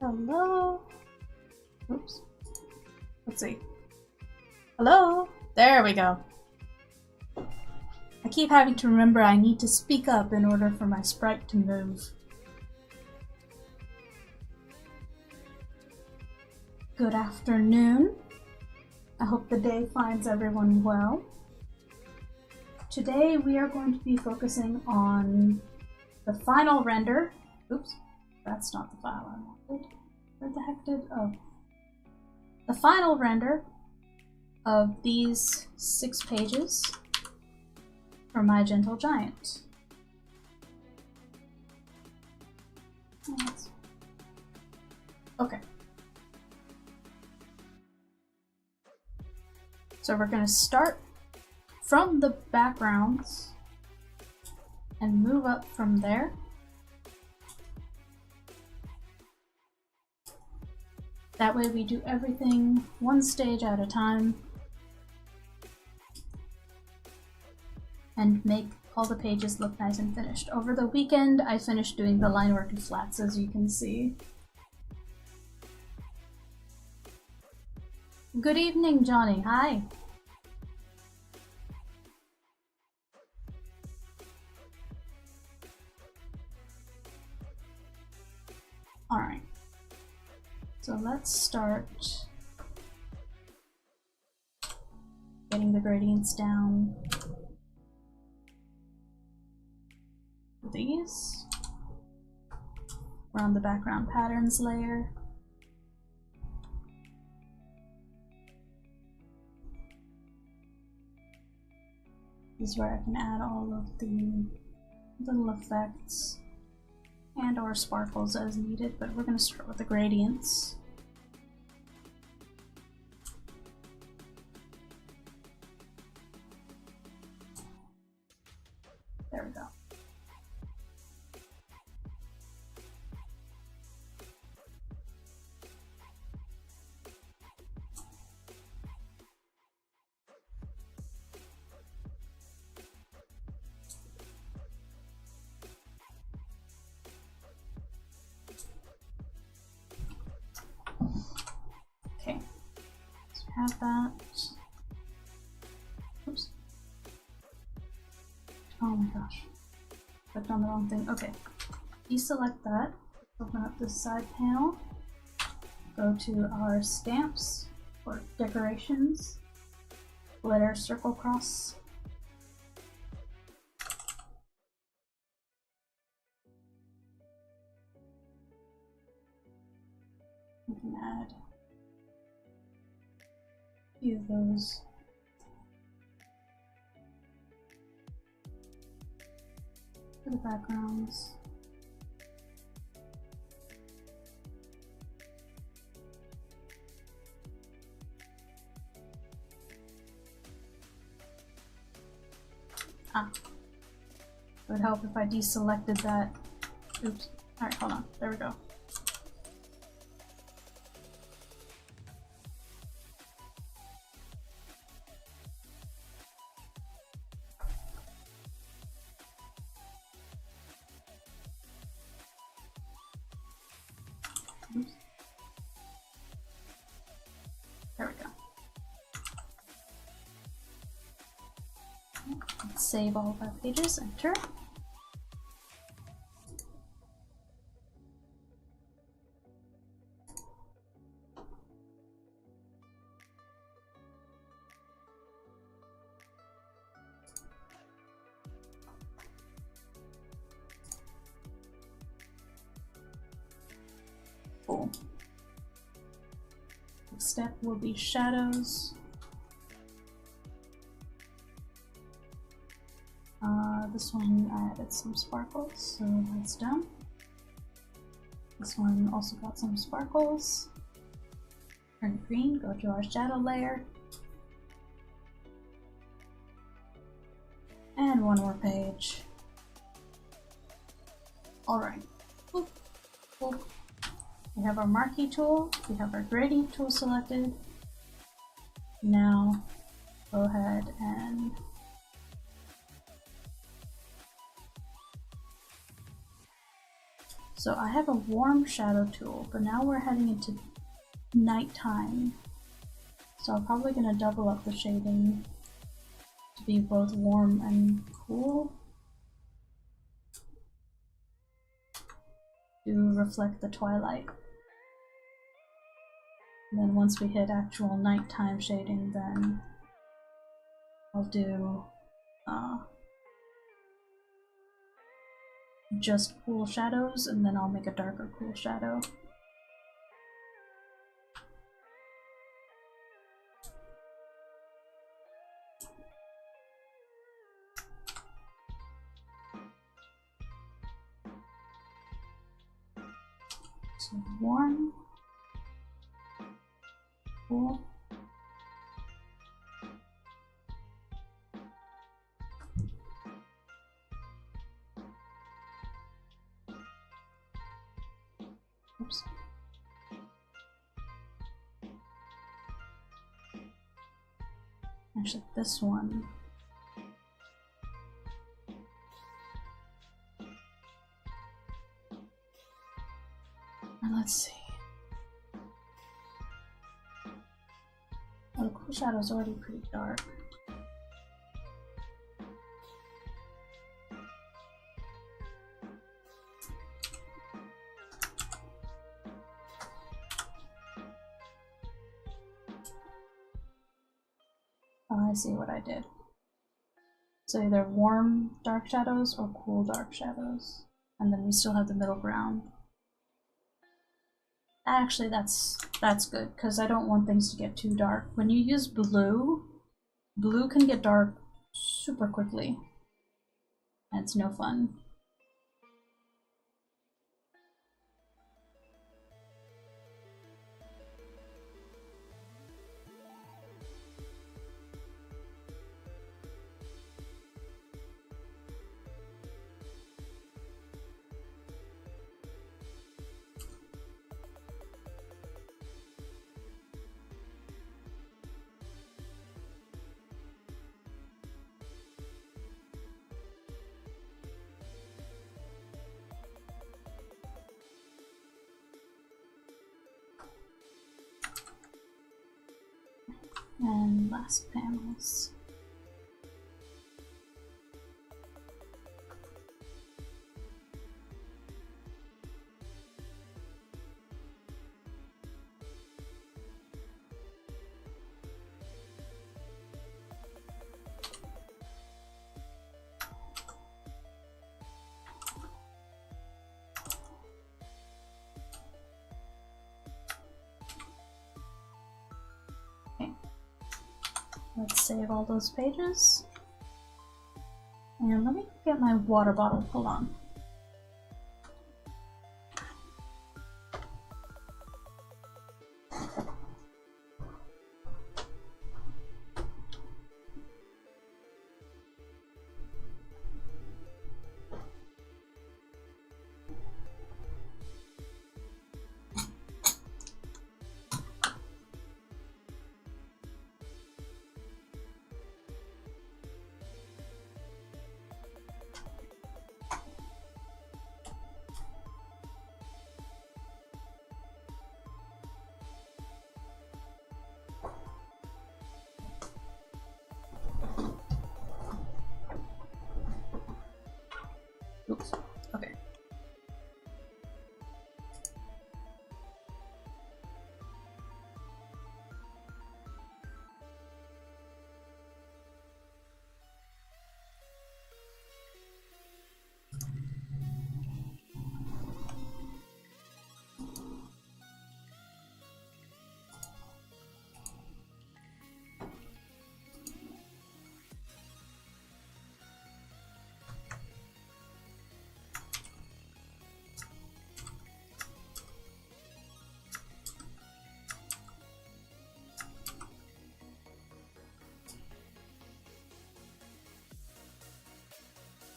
Hello? Oops. Let's see. Hello? There we go. I keep having to remember I need to speak up in order for my sprite to move. Good afternoon. I hope the day finds everyone well. Today we are going to be focusing on the final render. Oops, that's not the file I wanted. Where the heck did... oh. The final render of these 6 pages for My Gentle Giant. Okay. So we're going to start from the backgrounds and move up from there. That way we do everything one stage at a time and make all the pages look nice and finished. Over the weekend, I finished doing the line work and flats, as you can see. Good evening, Johnny. Hi. Alright. So let's start getting the gradients down. These. We're on the background patterns layer. This is where I can add all of the little effects and or sparkles as needed, but we're going to start with the gradients. There we go. Okay, so we have that. Oops. Oh my gosh. Clicked on the wrong thing. Okay. Deselect that. Open up this side panel. Go to our stamps or decorations. Glitter circle cross. We can add a few of those. For the backgrounds. It would help if I deselected that. Oops. Alright, hold on. There we go. Oops. There we go. Let's save all of our pages, enter. Cool. Next step will be shadows. This one I added some sparkles, so that's done. This one also got some sparkles. Turn green, go to our shadow layer. And one more page. Alright. We have our marquee tool, we have our gradient tool selected. Now go ahead and So I have a warm shadow tool, but now we're heading into nighttime. So I'm probably gonna double up the shading to be both warm and cool to reflect the twilight. And then once we hit actual nighttime shading, then I'll do just cool shadows, and then I'll make a darker cool shadow. So warm, cool. Oops. Actually, this one. And let's see. Oh, the cool shadow's already pretty dark. Oh, I see what I did. So either warm dark shadows or cool dark shadows. And then we still have the middle ground. Actually, that's good, because I don't want things to get too dark. When you use blue, blue can get dark super quickly. And it's no fun. And last panels. Let's save all those pages. And let me get my water bottle. Hold on. Oops. Okay.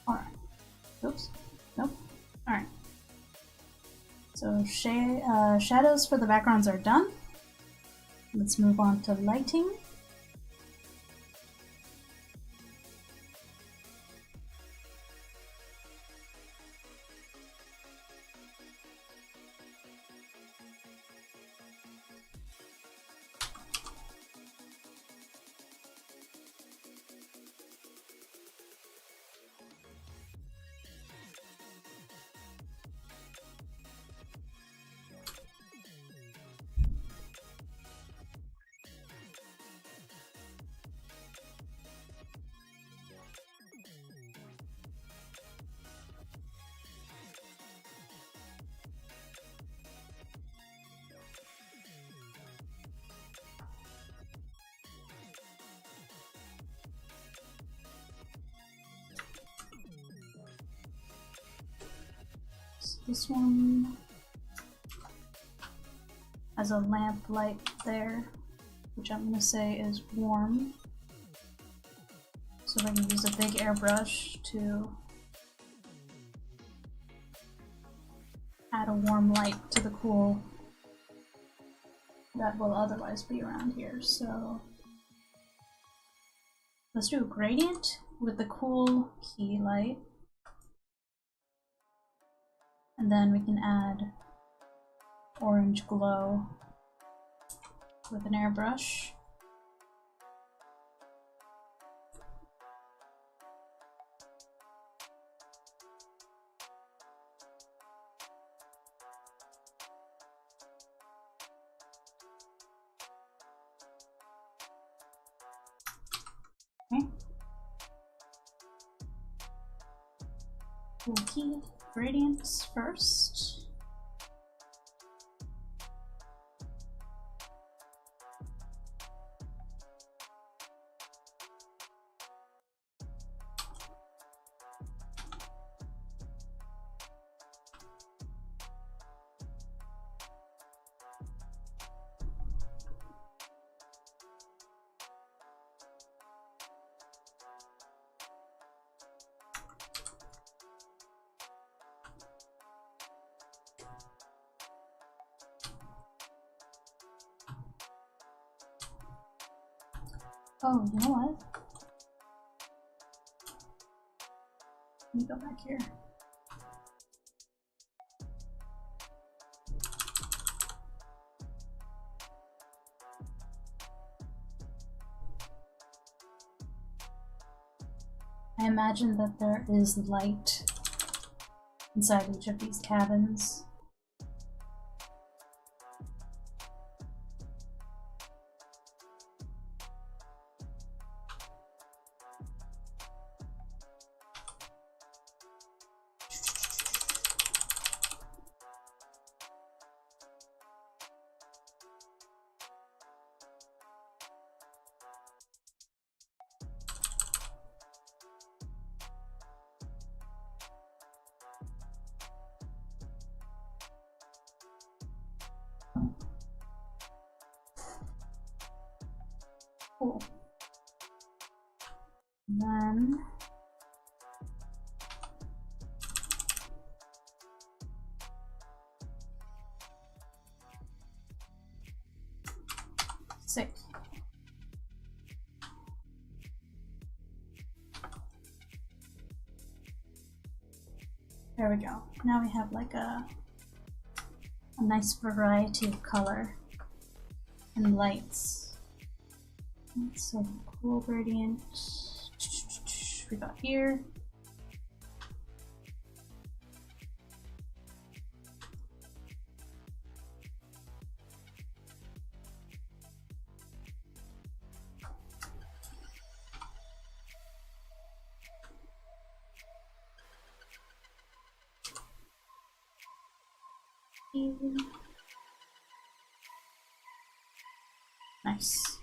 Alright. Oops. Nope. Alright. So shadows for the backgrounds are done. Let's move on to lighting. This one has a lamp light there, which I'm gonna say is warm. So we're gonna use a big airbrush to add a warm light to the cool that will otherwise be around here. So let's do a gradient with the cool key light. And then we can add orange glow with an airbrush. Okay. Cool key gradients first. Oh, you know what? Let me go back here. I imagine that there is light inside each of these cabins. Cool. And then sick. There we go. Now we have like a nice variety of color and lights. So cool gradient we got here. Nice.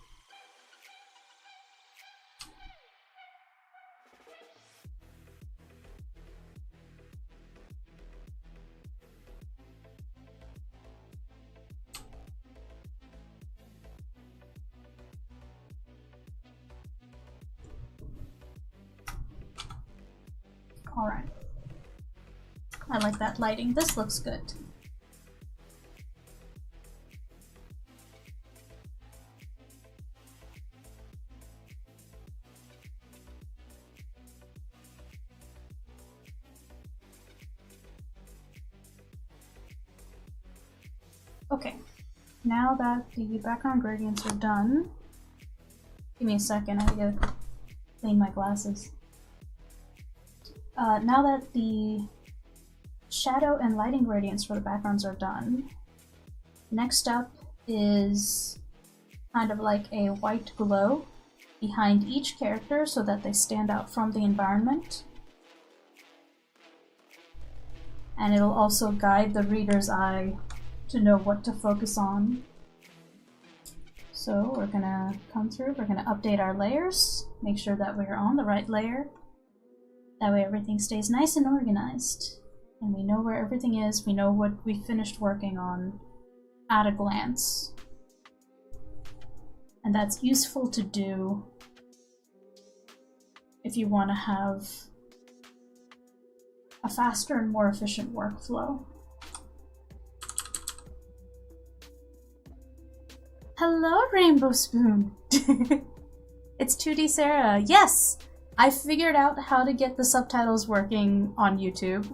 All right. I like that lighting. This looks good. Okay, now that the background gradients are done, give me a second, I gotta clean my glasses. Now that the shadow and lighting gradients for the backgrounds are done, next up is kind of like a white glow behind each character so that they stand out from the environment. And it'll also guide the reader's eye to know what to focus on. So we're gonna come through, we're gonna update our layers, make sure that we're on the right layer. That way everything stays nice and organized. And we know where everything is, we know what we finished working on at a glance. And that's useful to do if you want to have a faster and more efficient workflow. Hello, Rainbow Spoon! It's 2D Sera. Yes! I figured out how to get the subtitles working on YouTube.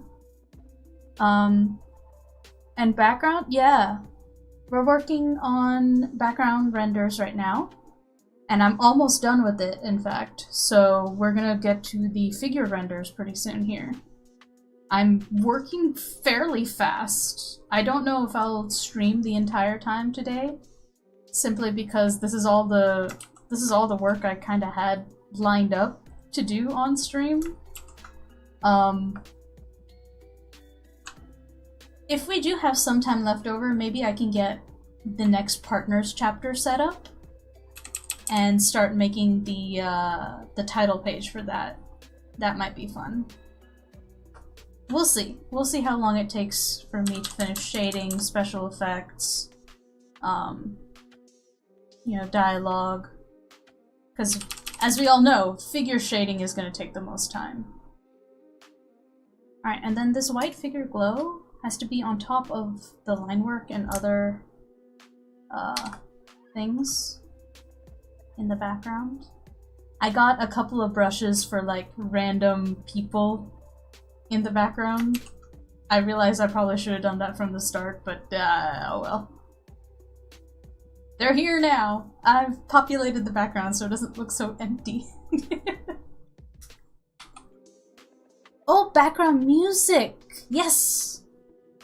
And background? Yeah. We're working on background renders right now. And I'm almost done with it, in fact. So we're gonna get to the figure renders pretty soon here. I'm working fairly fast. I don't know if I'll stream the entire time today, simply because this is all the work I kind of had lined up to do on stream. If we do have some time left over, maybe I can get the next Partners chapter set up and start making the title page for that. That might be fun. We'll see. We'll see how long it takes for me to finish shading, special effects, you know, dialogue. Because, as we all know, figure shading is going to take the most time. Alright, and then this white figure glow has to be on top of the line work and other things in the background. I got a couple of brushes for like random people in the background. I realized I probably should have done that from the start, but oh well. They're here now! I've populated the background so it doesn't look so empty. Oh, background music! Yes!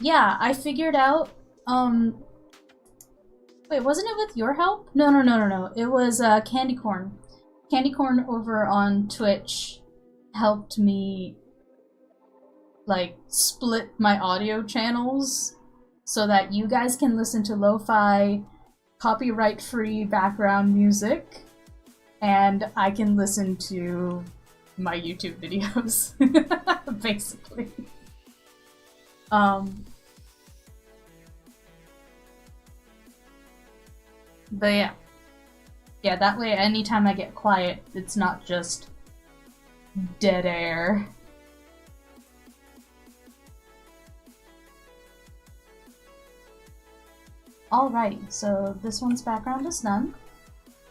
Yeah, I figured out, wait, wasn't it with your help? No. It was, Candy Corn. Candy Corn over on Twitch helped me, like, split my audio channels so that you guys can listen to lo-fi, copyright-free background music, and I can listen to my YouTube videos, basically. But yeah. Yeah, that way anytime I get quiet, it's not just dead air. Alrighty, so this one's background is done.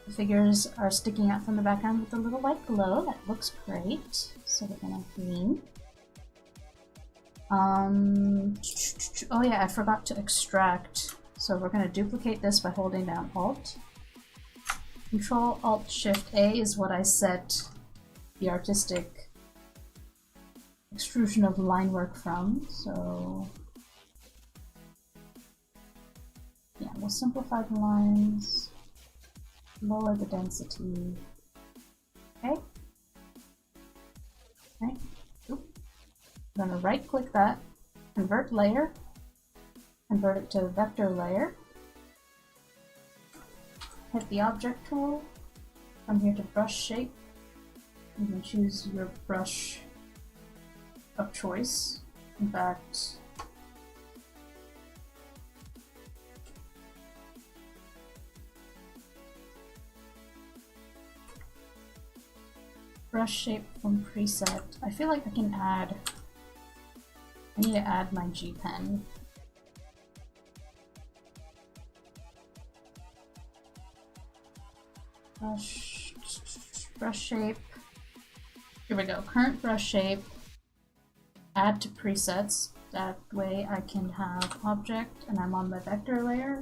The figures are sticking out from the background with a little white glow. That looks great. So we're gonna green. Oh yeah, I forgot to extract. So we're gonna duplicate this by holding down Alt. Control Alt Shift A is what I set the artistic extrusion of line work from. So yeah, we'll simplify the lines, lower the density. Okay. Okay. Oop. I'm gonna right click that, convert layer, convert it to vector layer. Hit the object tool, come here to brush shape. You can choose your brush of choice. In fact, brush shape from preset. I feel like I can add, I need to add my G pen. Brush shape. Here we go. Current brush shape. Add to presets. That way I can have object and I'm on my vector layer.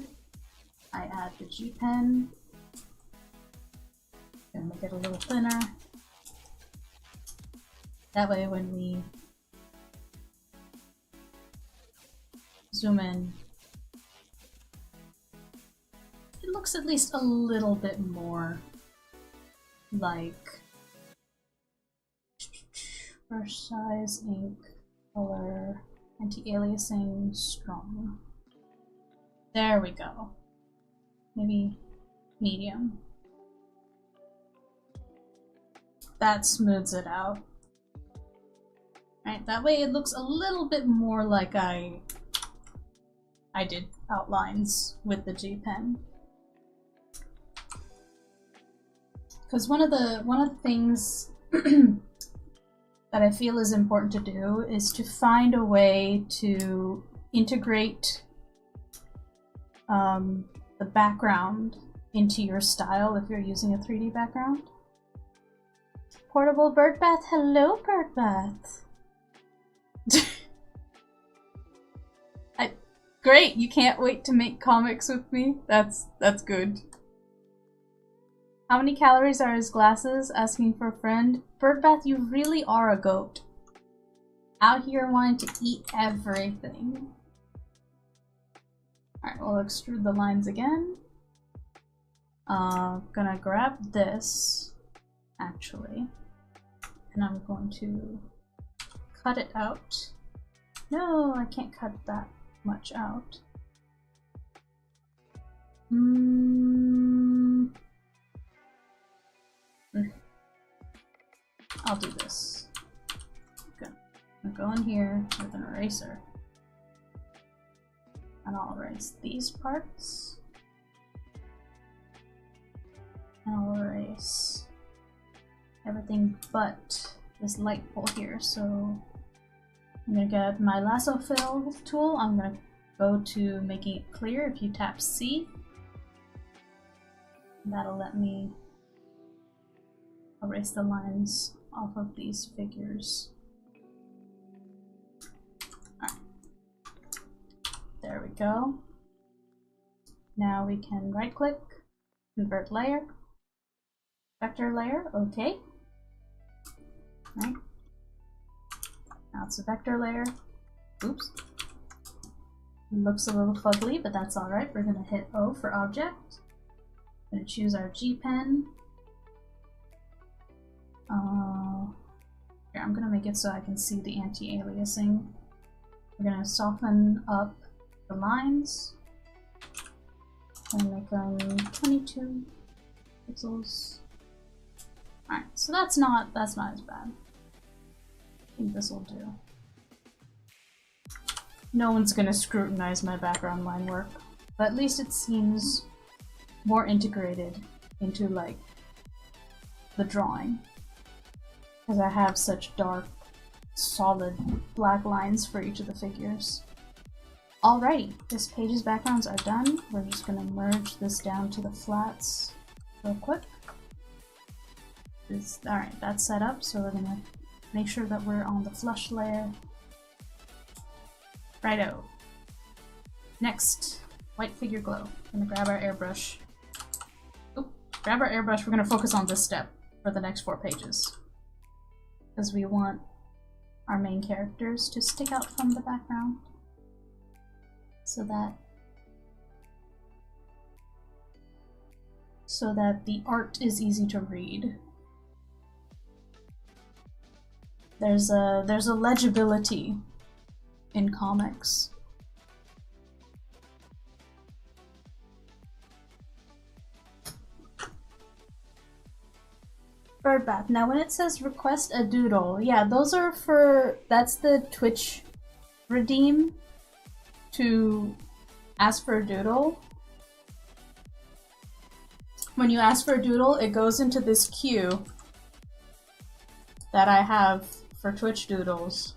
I add the G pen. Gonna make it a little thinner. That way when we zoom in, it looks at least a little bit more like brush size, ink, color, anti-aliasing, strong. There we go. Maybe medium. That smooths it out. Right, that way it looks a little bit more like I did outlines with the G pen. Because one of the things that I feel is important to do is to find a way to integrate the background into your style if you're using a 3D background. Portable bird bath. Hello, bird bath. Great, you can't wait to make comics with me? That's good. How many calories are his glasses? Asking for a friend. Birdbath, you really are a goat. Out here wanting to eat everything. Alright, we'll extrude the lines again. Gonna grab this, actually. And I'm going to cut it out. No, I can't cut that much out. I'll do this. Okay. I'm gonna go in here with an eraser. And I'll erase these parts. And I'll erase everything but this light pole here. So I'm gonna get my lasso fill tool. I'm gonna go to making it clear. If you tap C, that'll let me erase the lines off of these figures. Alright. There we go. Now we can right click, convert layer, vector layer, okay. Right. Now it's a vector layer. Oops. It looks a little fugly, but that's alright. We're gonna hit O for object. Gonna choose our G pen. Here, I'm gonna make it so I can see the anti-aliasing. We're gonna soften up the lines and make them 22 pixels. Alright, so that's not as bad. I think this will do. No one's gonna scrutinize my background line work, but at least it seems more integrated into like the drawing, because I have such dark, solid black lines for each of the figures. Alrighty, this page's backgrounds are done. We're just gonna merge this down to the flats real quick. Alright, that's set up, so we're gonna make sure that we're on the flush layer. Righto. Next, white figure glow. Gonna grab our airbrush. Oop, grab our airbrush. We're gonna focus on this step for the next 4 pages, because we want our main characters to stick out from the background so that the art is easy to read. There's a legibility in comics. Birdbath. Now when it says request a doodle, yeah, those are for, that's the Twitch redeem to ask for a doodle. When you ask for a doodle, it goes into this queue that I have for Twitch doodles.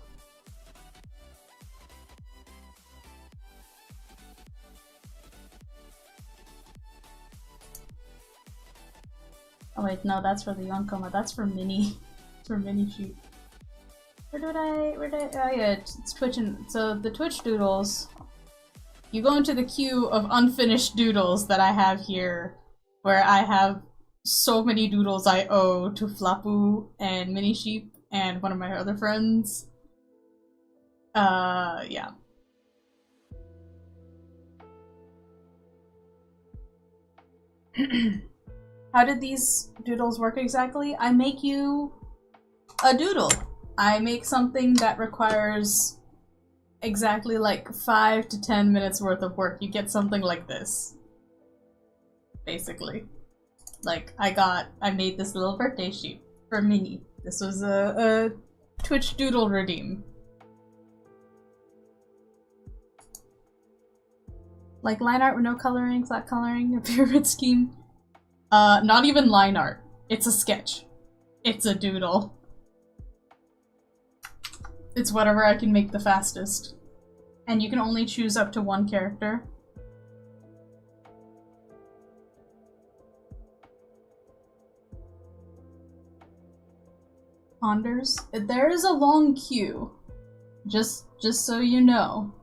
Oh wait, no, that's for the Yonkoma. That's for Mini. It's for Mini Sheep. Where did I, oh yeah, it's Twitch, and so the Twitch doodles, you go into the queue of unfinished doodles that I have here, where I have so many doodles I owe to Flapu and Mini Sheep and one of my other friends. Yeah. How did these doodles work exactly? I make you a doodle. I make something that requires exactly like 5 to 10 minutes worth of work. You get something like this. Basically. Like, I made this little birthday sheet for Minnie. This was a Twitch Doodle Redeem. Like line art with no coloring, flat coloring, a pyramid scheme. Not even line art. It's a sketch. It's a doodle. It's whatever I can make the fastest. And you can only choose up to one character. Ponders. There is a long queue. Just so you know.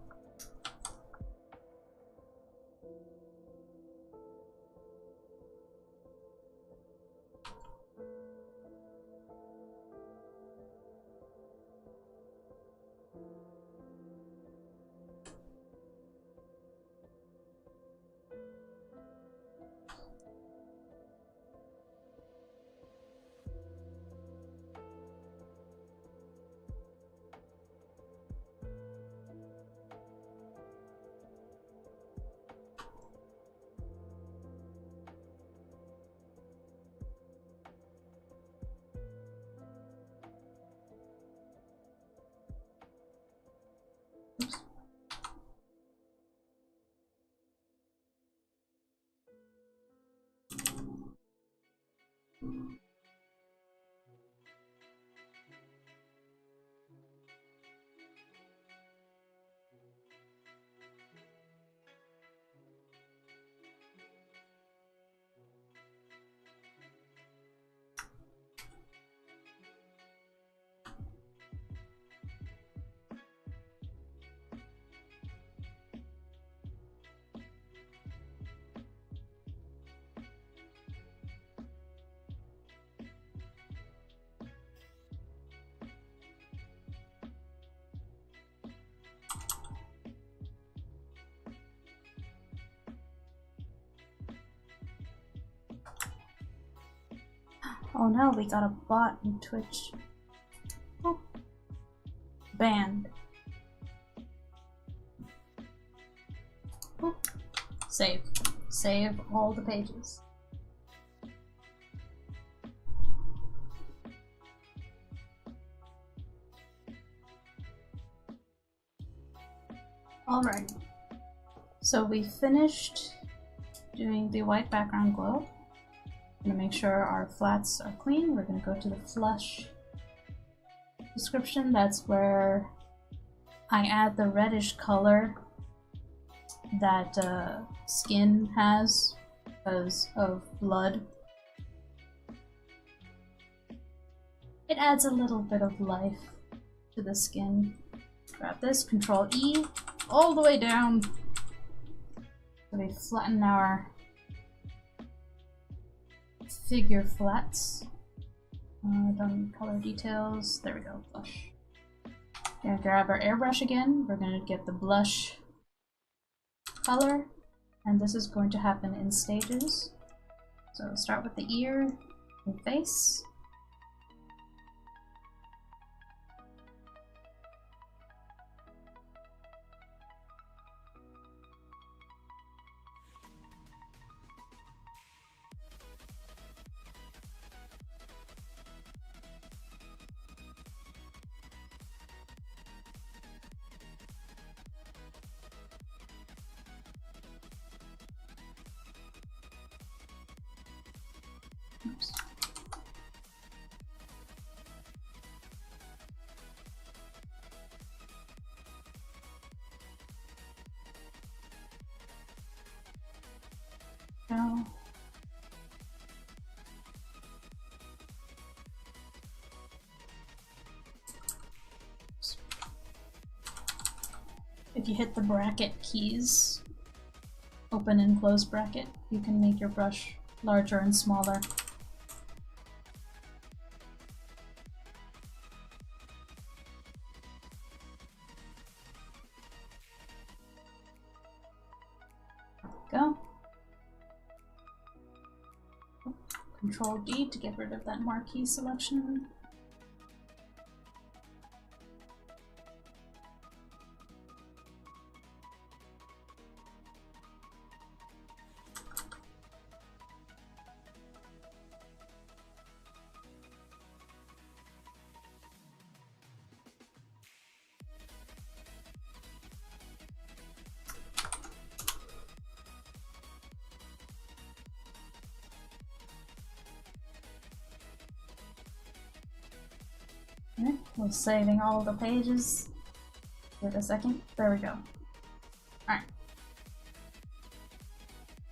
Oh no, we got a bot in Twitch. Oh. Banned. Oh. Save. Save all the pages. Alright. So we finished doing the white background glow. Gonna make sure our flats are clean. We're gonna go to the flush description. That's where I add the reddish color that skin has because of blood. It adds a little bit of life to the skin. Grab this, Control E, all the way down. So we flatten our figure flats. Done color details. There we go. Blush. Gonna grab our airbrush again. We're gonna get the blush color, and this is going to happen in stages. So start with the ear and face. Oops. No. If you hit the bracket keys, open and close bracket, you can make your brush larger and smaller. Go. Control D to get rid of that marquee selection. Was saving all the pages. Give it a second. There we go. Alright.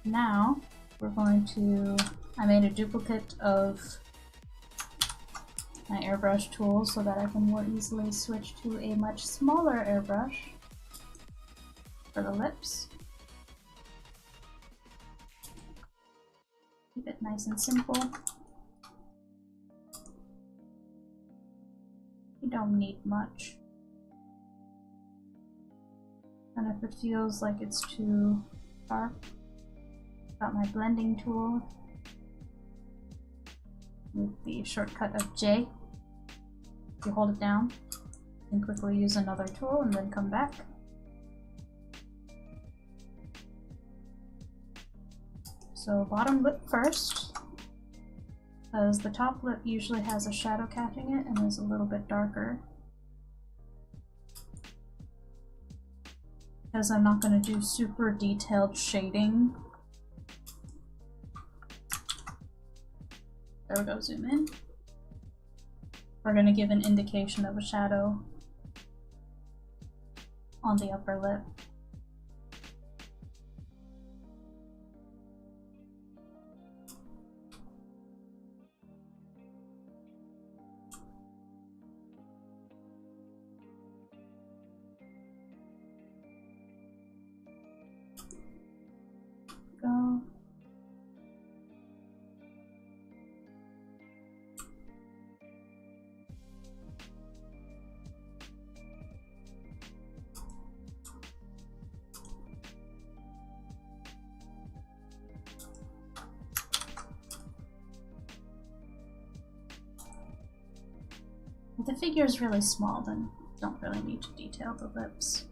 Now, we're going to... I made a duplicate of my airbrush tool so that I can more easily switch to a much smaller airbrush for the lips. Keep it nice and simple. You don't need much. And if it feels like it's too sharp, got my blending tool with the shortcut of J. If you hold it down, you can quickly use another tool and then come back. So bottom lip first, because the top lip usually has a shadow catching it and is a little bit darker. Because I'm not going to do super detailed shading. There we go, zoom in. We're going to give an indication of a shadow on the upper lip. Go. If the figure is really small, then don't really need to detail the lips.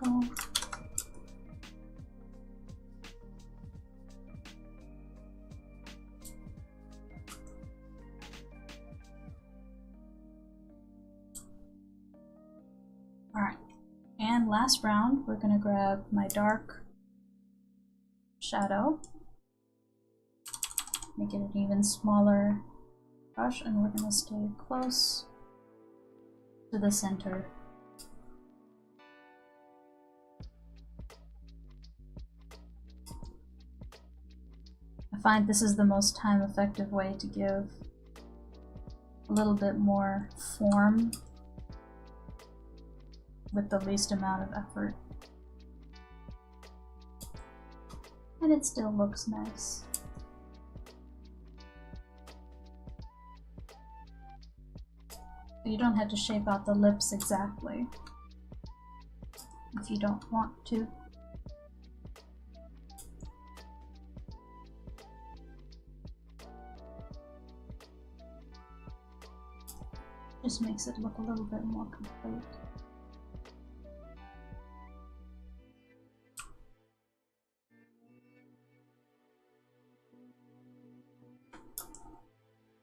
Oh. Alright, and last round we're going to grab my dark shadow, make it an even smaller brush, and we're going to stay close to the center. I find this is the most time-effective way to give a little bit more form with the least amount of effort. And it still looks nice. You don't have to shape out the lips exactly if you don't want to. Just makes it look a little bit more complete.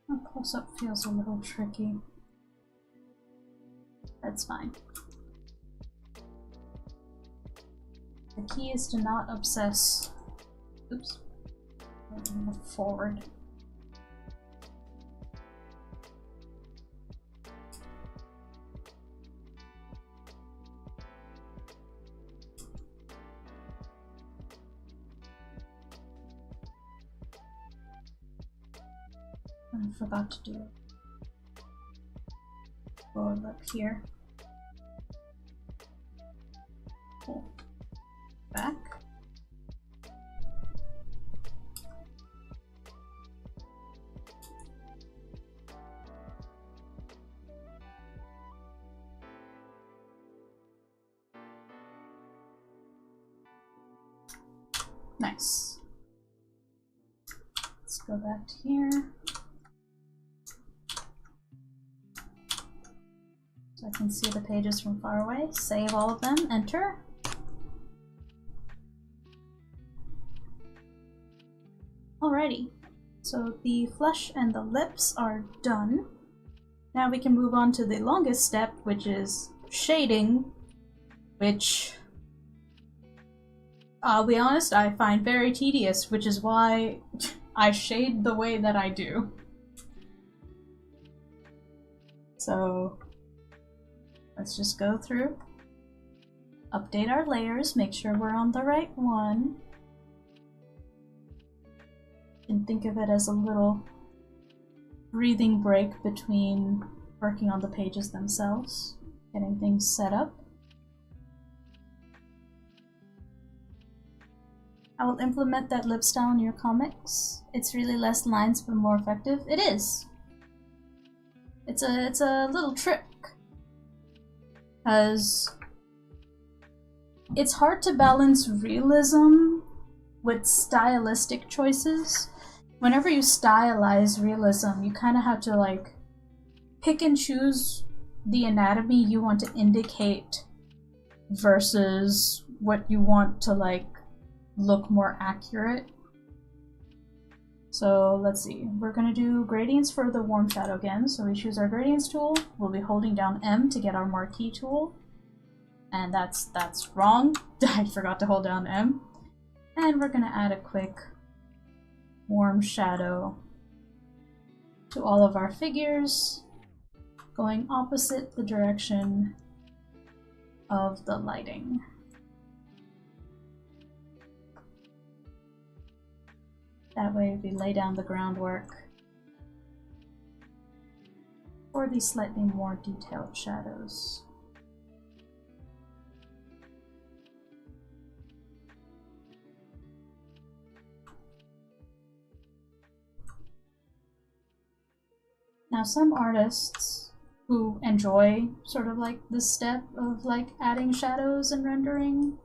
A close-up feels a little tricky. That's fine. The key is to not obsess. Oops. Move forward. I forgot to do lower lip here. Pull back. Nice. Let's go back to here. So I can see the pages from far away. Save all of them, enter. Alrighty, so the flesh and the lips are done. Now we can move on to the longest step, which is shading, which, I'll be honest, I find very tedious, which is why I shade the way that I do. So let's just go through, update our layers, make sure we're on the right one. You can think of it as a little breathing break between working on the pages themselves, getting things set up. I will implement that lip style in your comics. It's really less lines but more effective. It is. It's a little trick, because it's hard to balance realism with stylistic choices. Whenever you stylize realism, you kind of have to like pick and choose the anatomy you want to indicate versus what you want to like look more accurate. So let's see, we're gonna do gradients for the warm shadow again. So we choose our gradients tool, we'll be holding down M to get our marquee tool. And that's wrong, I forgot to hold down M. And we're gonna add a quick warm shadow to all of our figures, going opposite the direction of the lighting. That way we lay down the groundwork for these slightly more detailed shadows. Now some artists who enjoy sort of like this step of like adding shadows and rendering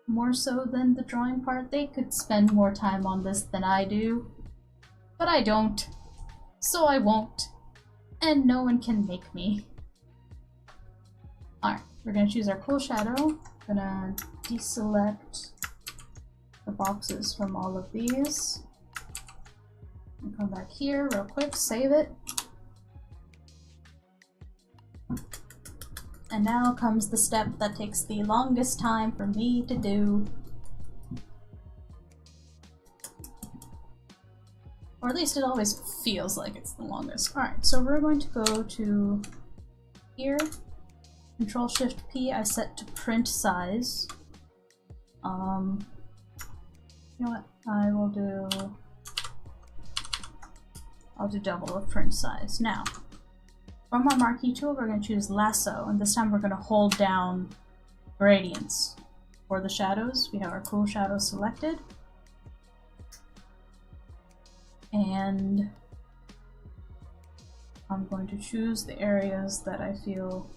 more so than the drawing part, they could spend more time on this than I do. But I don't, so I won't. And no one can make me. Alright, we're gonna choose our cool shadow. Gonna deselect the boxes from all of these. And come back here real quick, save it. And now comes the step that takes the longest time for me to do. Or at least it always feels like it's the longest. Alright, so we're going to go to here. Control-Shift-P, I set to print size. You know what? I'll do double of print size. Now, from our marquee tool, we're going to choose lasso, and this time we're going to hold down gradients. For the shadows, we have our cool shadow selected. And I'm going to choose the areas that I feel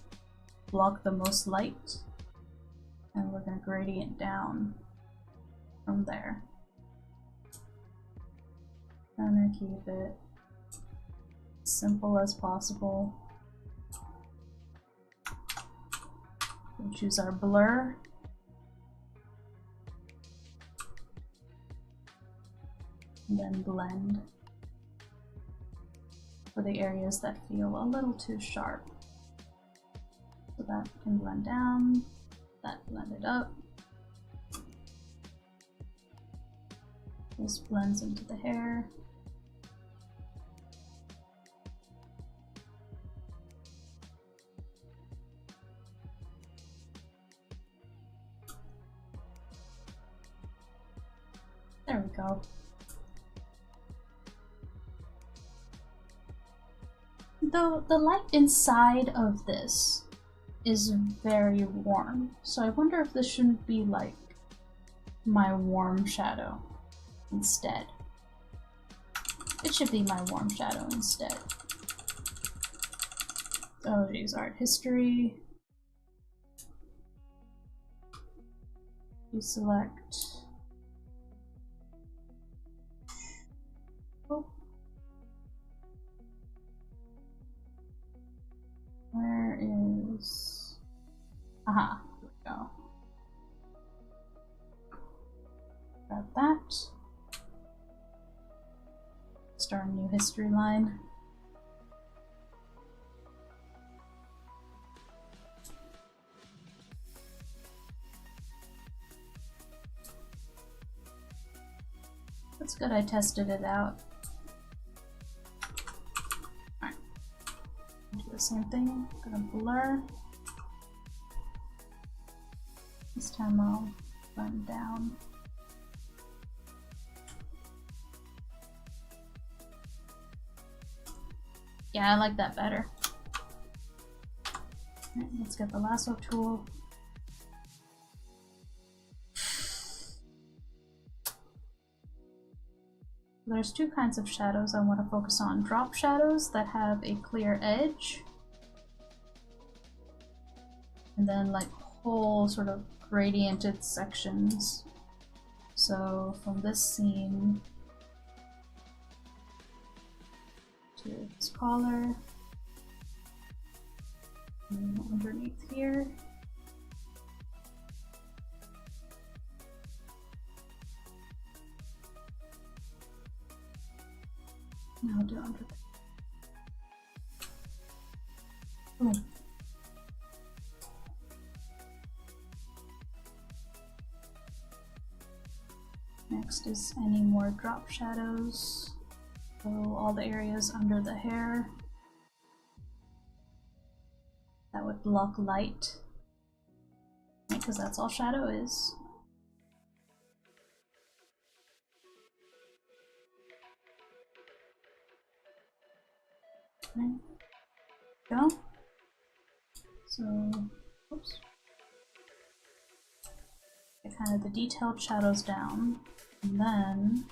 block the most light, and we're going to gradient down from there. I'm going to keep it simple as possible. We choose our blur. And then blend for the areas that feel a little too sharp. So that can blend down, that blended up. This blends into the hair. There we go. Though the light inside of this is very warm, so I wonder if this shouldn't be like my warm shadow instead. It should be my warm shadow instead. Oh geez, art history. Deselect. Oh. Where is... Aha, here we go. Grab that. Start a new history line. It's good I tested it out. Alright. Do the same thing. I'm gonna blur. This time I'll blend down. Yeah, I like that better. Alright, let's get the lasso tool. There's two kinds of shadows I want to focus on. Drop shadows that have a clear edge, and then like whole sort of gradiented sections. So from this scene to this collar, and underneath here. Now do under. Boom. Next is any more drop shadows. So all the areas under the hair that would block light, because that's all shadow is. Okay. Go. So, oops. Get kind of the detailed shadows down, and then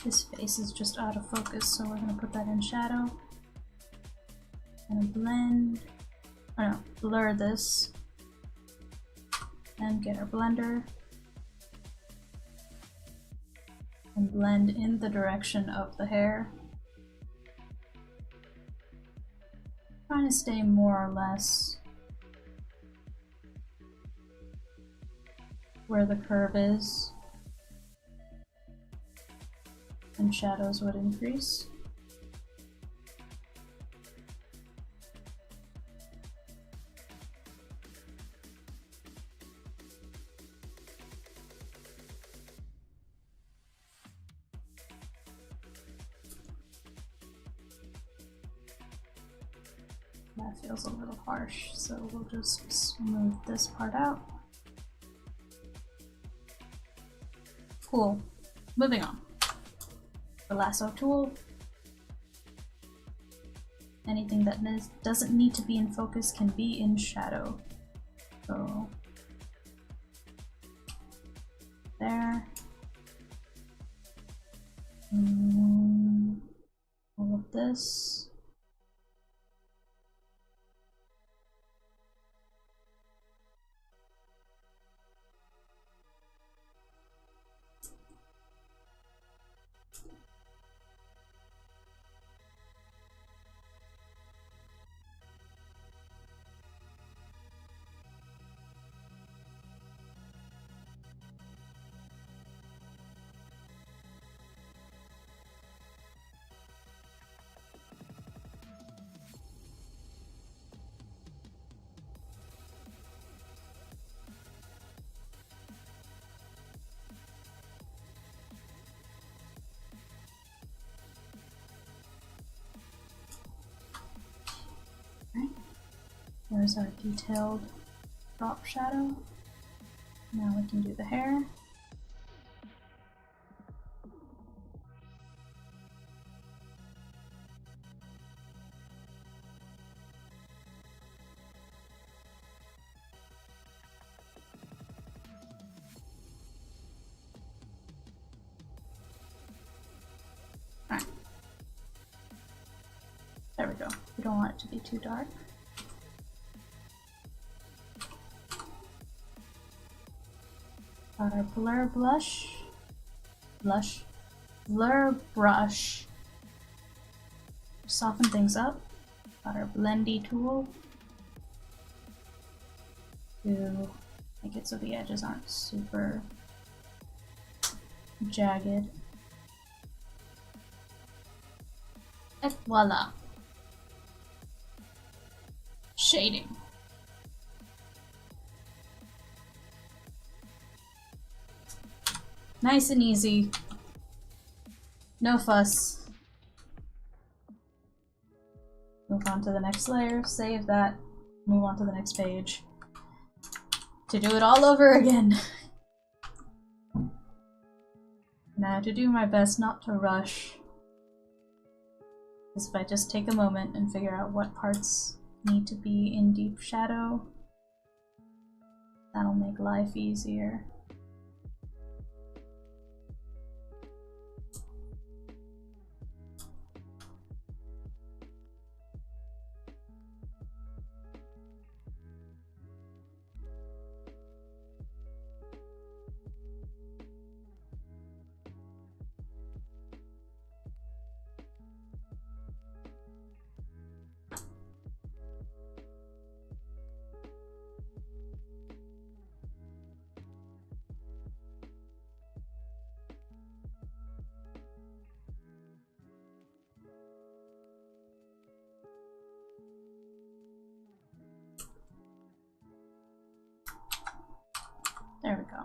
this face is just out of focus, so we're gonna put that in shadow. Gonna blend, oh no, blur this, and get our blender, and blend in the direction of the hair. Trying to stay more or less where the curve is, and shadows would increase. That feels a little harsh, so we'll just smooth this part out. Cool. Moving on. The lasso tool. Anything that doesn't need to be in focus can be in shadow. So there. All of this. There's our detailed drop shadow. Now we can do the hair. Alright. There we go. We don't want it to be too dark. Got our blur blush. blur brush. Soften things up. Got our blendy tool to make it so the edges aren't super jagged. Et voila! Shading. Nice and easy. No fuss. Move on to the next layer, save that, move on to the next page. To do it all over again. Now, to do my best not to rush, is if I just take a moment and figure out what parts need to be in deep shadow, that'll make life easier. There we go.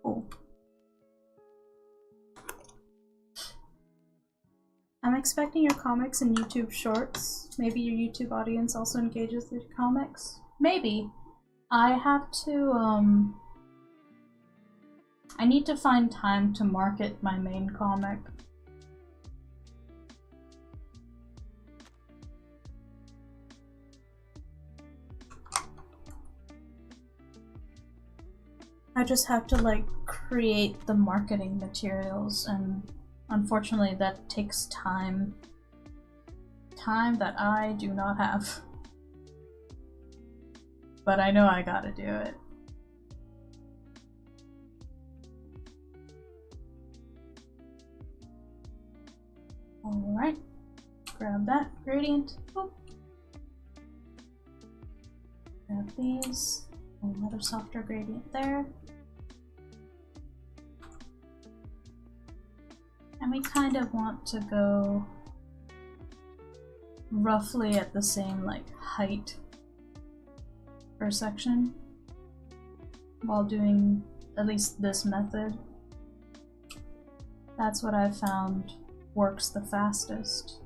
Cool. I'm expecting your comics and YouTube shorts. Maybe your YouTube audience also engages with comics. Maybe. I have to, I need to find time to market my main comic. I just have to, like, create the marketing materials, and unfortunately that takes time. Time that I do not have. But I know I gotta do it. Alright. Grab that gradient. Boop. Grab these. Another softer gradient there. And we kind of want to go roughly at the same, like, height per section while doing at least this method. That's what I've found works the fastest.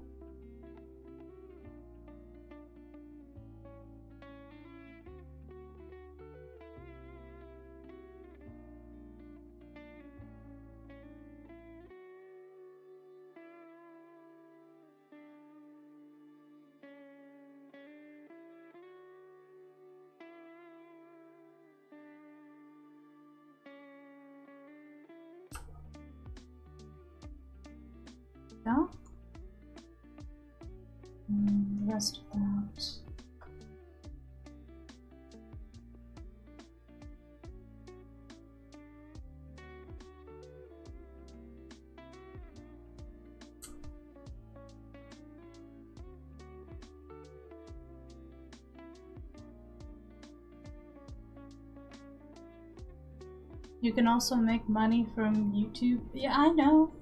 Go. And the rest of that. You can also make money from YouTube. Yeah, I know.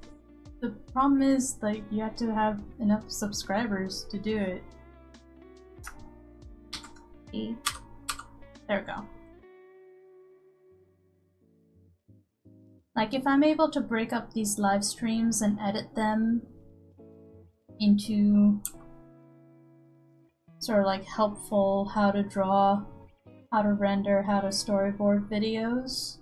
The problem is, like, you have to have enough subscribers to do it. E. There we go. Like, if I'm able to break up these live streams and edit them into sort of like helpful how to draw, how to render, how to storyboard videos.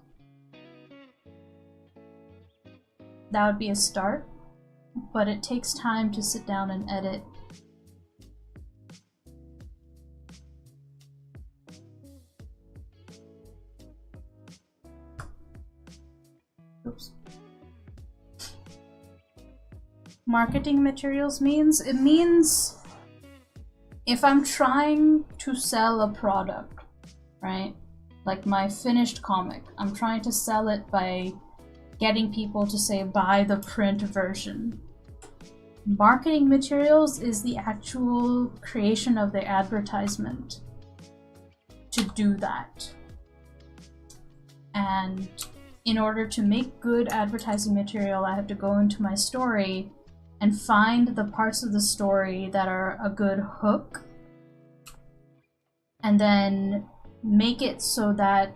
That would be a start, but it takes time to sit down and edit. Oops. Marketing materials means if I'm trying to sell a product, right? Like my finished comic, I'm trying to sell it by getting people to say buy the print version. Marketing materials is the actual creation of the advertisement to do that. And in order to make good advertising material, I have to go into my story and find the parts of the story that are a good hook, and then make it so that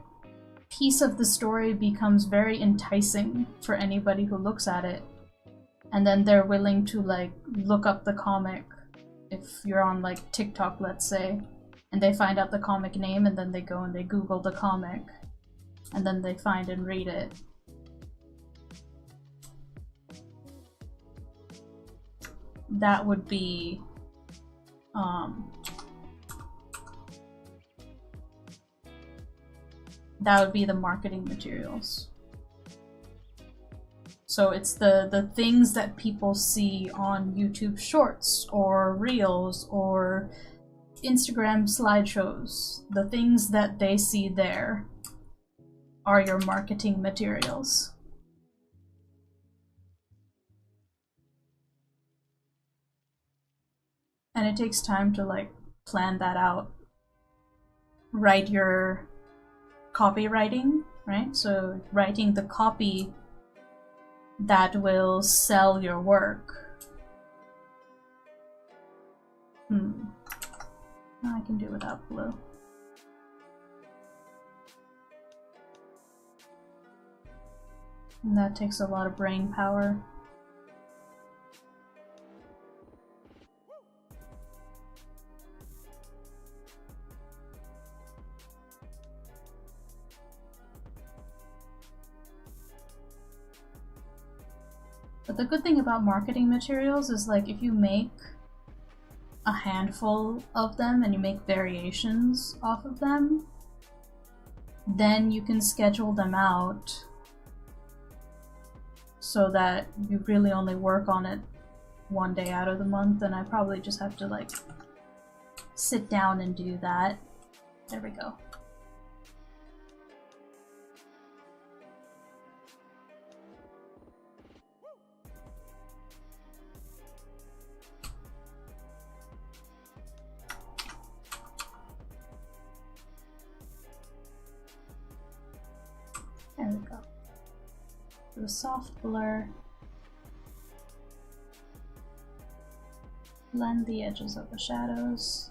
piece of the story becomes very enticing for anybody who looks at it, and then they're willing to like look up the comic. If you're on like TikTok, let's say, and they find out the comic name, and then they go and they Google the comic, and then they find and read it. That would be the marketing materials. So it's the things that people see on YouTube Shorts or Reels or Instagram slideshows. The things that they see there are your marketing materials. And it takes time to like plan that out. Write your copywriting, right? So writing the copy that will sell your work. I can do without blue. And that takes a lot of brain power. But the good thing about marketing materials is like if you make a handful of them and you make variations off of them, then you can schedule them out so that you really only work on it one day out of the month. And I probably just have to like sit down and do that. There we go. There we go. Do a soft blur. Blend the edges of the shadows.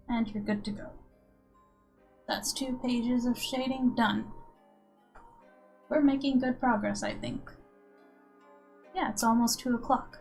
And you're good to go. That's 2 pages of shading done. We're making good progress, I think. Yeah, it's almost 2 o'clock.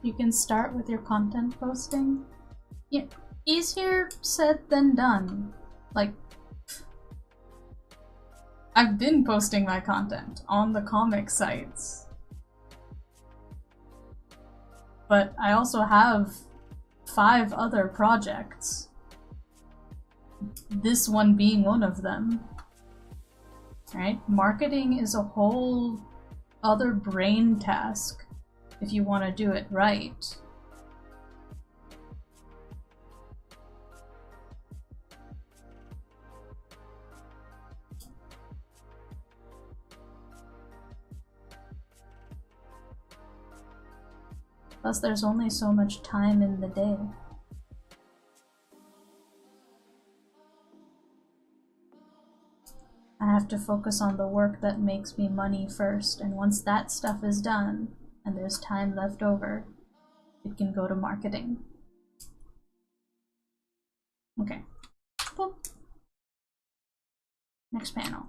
You can start with your content posting. Yeah, easier said than done. Like, I've been posting my content on the comic sites. But I also have 5 other projects. This one being one of them. Right? Marketing is a whole other brain task if you want to do it right. Plus, there's only so much time in the day. I have to focus on the work that makes me money first, and once that stuff is done, and there's time left over, it can go to marketing. Okay. Boop. Next panel.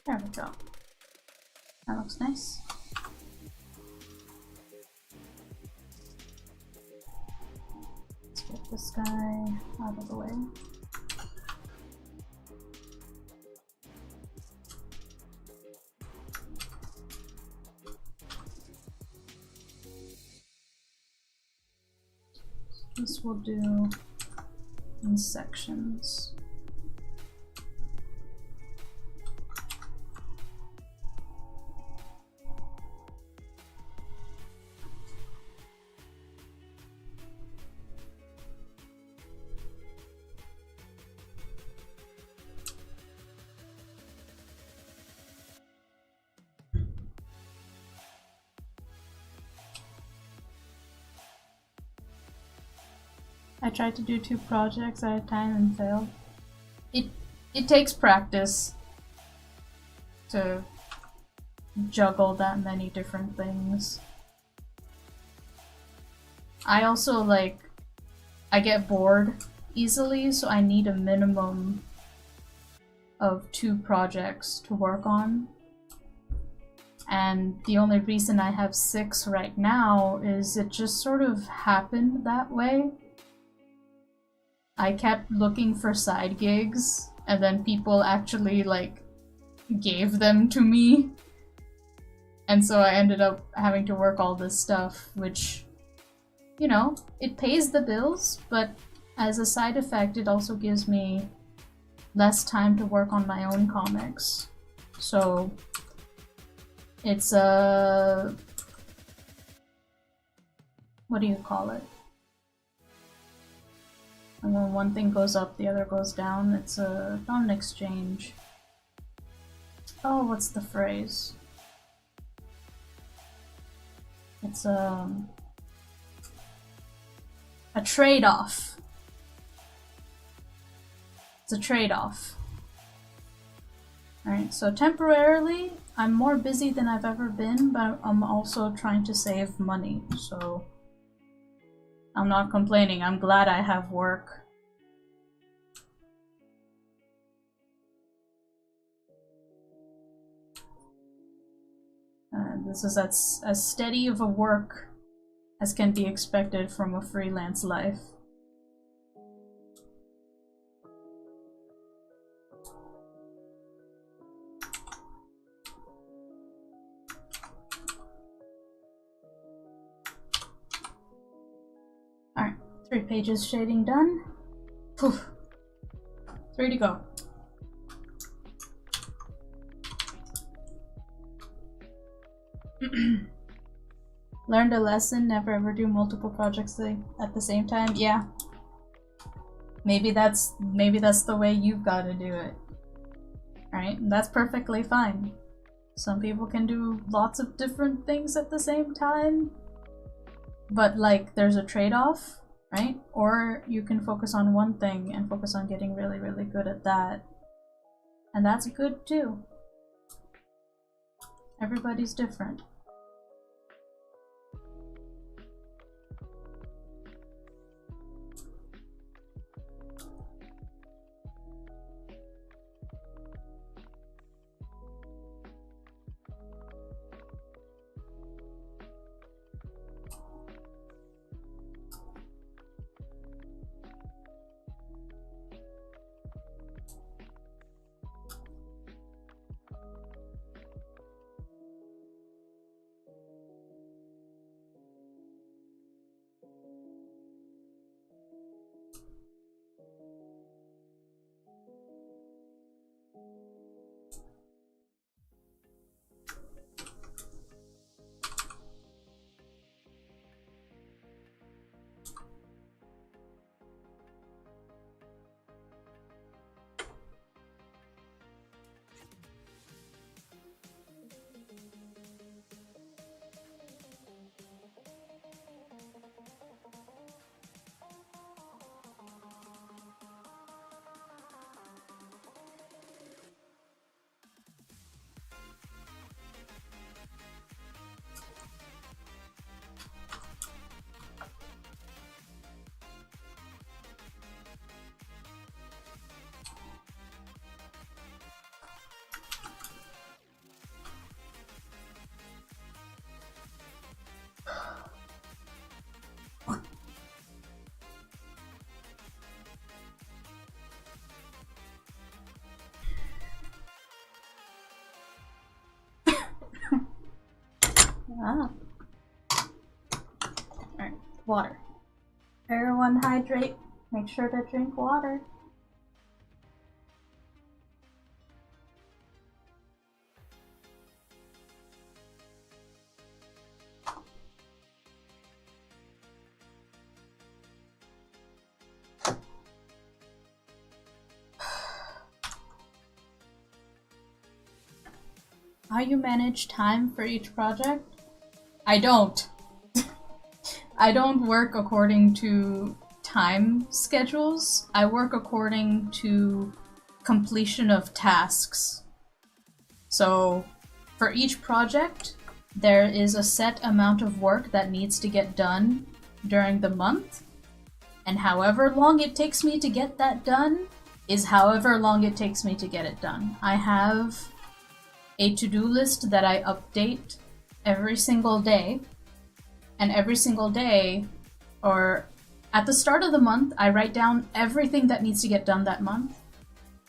There we go. That looks nice. Let's get this guy out of the way. This we'll do in sections. I tried to do 2 projects at a time and failed. It takes practice to juggle that many different things. I also I get bored easily, so I need a minimum of 2 projects to work on. And the only reason I have 6 right now is it just sort of happened that way. I kept looking for side gigs, and then people actually gave them to me. And so I ended up having to work all this stuff, which, you know, it pays the bills, but as a side effect, it also gives me less time to work on my own comics. So it's a... what do you call it? And when one thing goes up, the other goes down. It's not an exchange. Oh, what's the phrase? It's a trade-off. It's a trade-off. Alright, so temporarily, I'm more busy than I've ever been, but I'm also trying to save money, so I'm not complaining. I'm glad I have work. This is as steady of a work as can be expected from a freelance life. Alright, 3 pages shading done. Poof. 3 to go. Learned a lesson, never ever do multiple projects at the same time. Yeah. Maybe that's the way you've got to do it. Right? That's perfectly fine. Some people can do lots of different things at the same time. But like there's a trade-off, right? Or you can focus on one thing and focus on getting really, really good at that. And that's good too. Everybody's different. Ah. Alright, water. Everyone hydrate. Make sure to drink water. How you manage time for each project? I don't. I don't work according to time schedules. I work according to completion of tasks. So, for each project, there is a set amount of work that needs to get done during the month, and however long it takes me to get that done is however long it takes me to get it done. I have a to-do list that I update every single day, and every single day, or at the start of the month, I write down everything that needs to get done that month,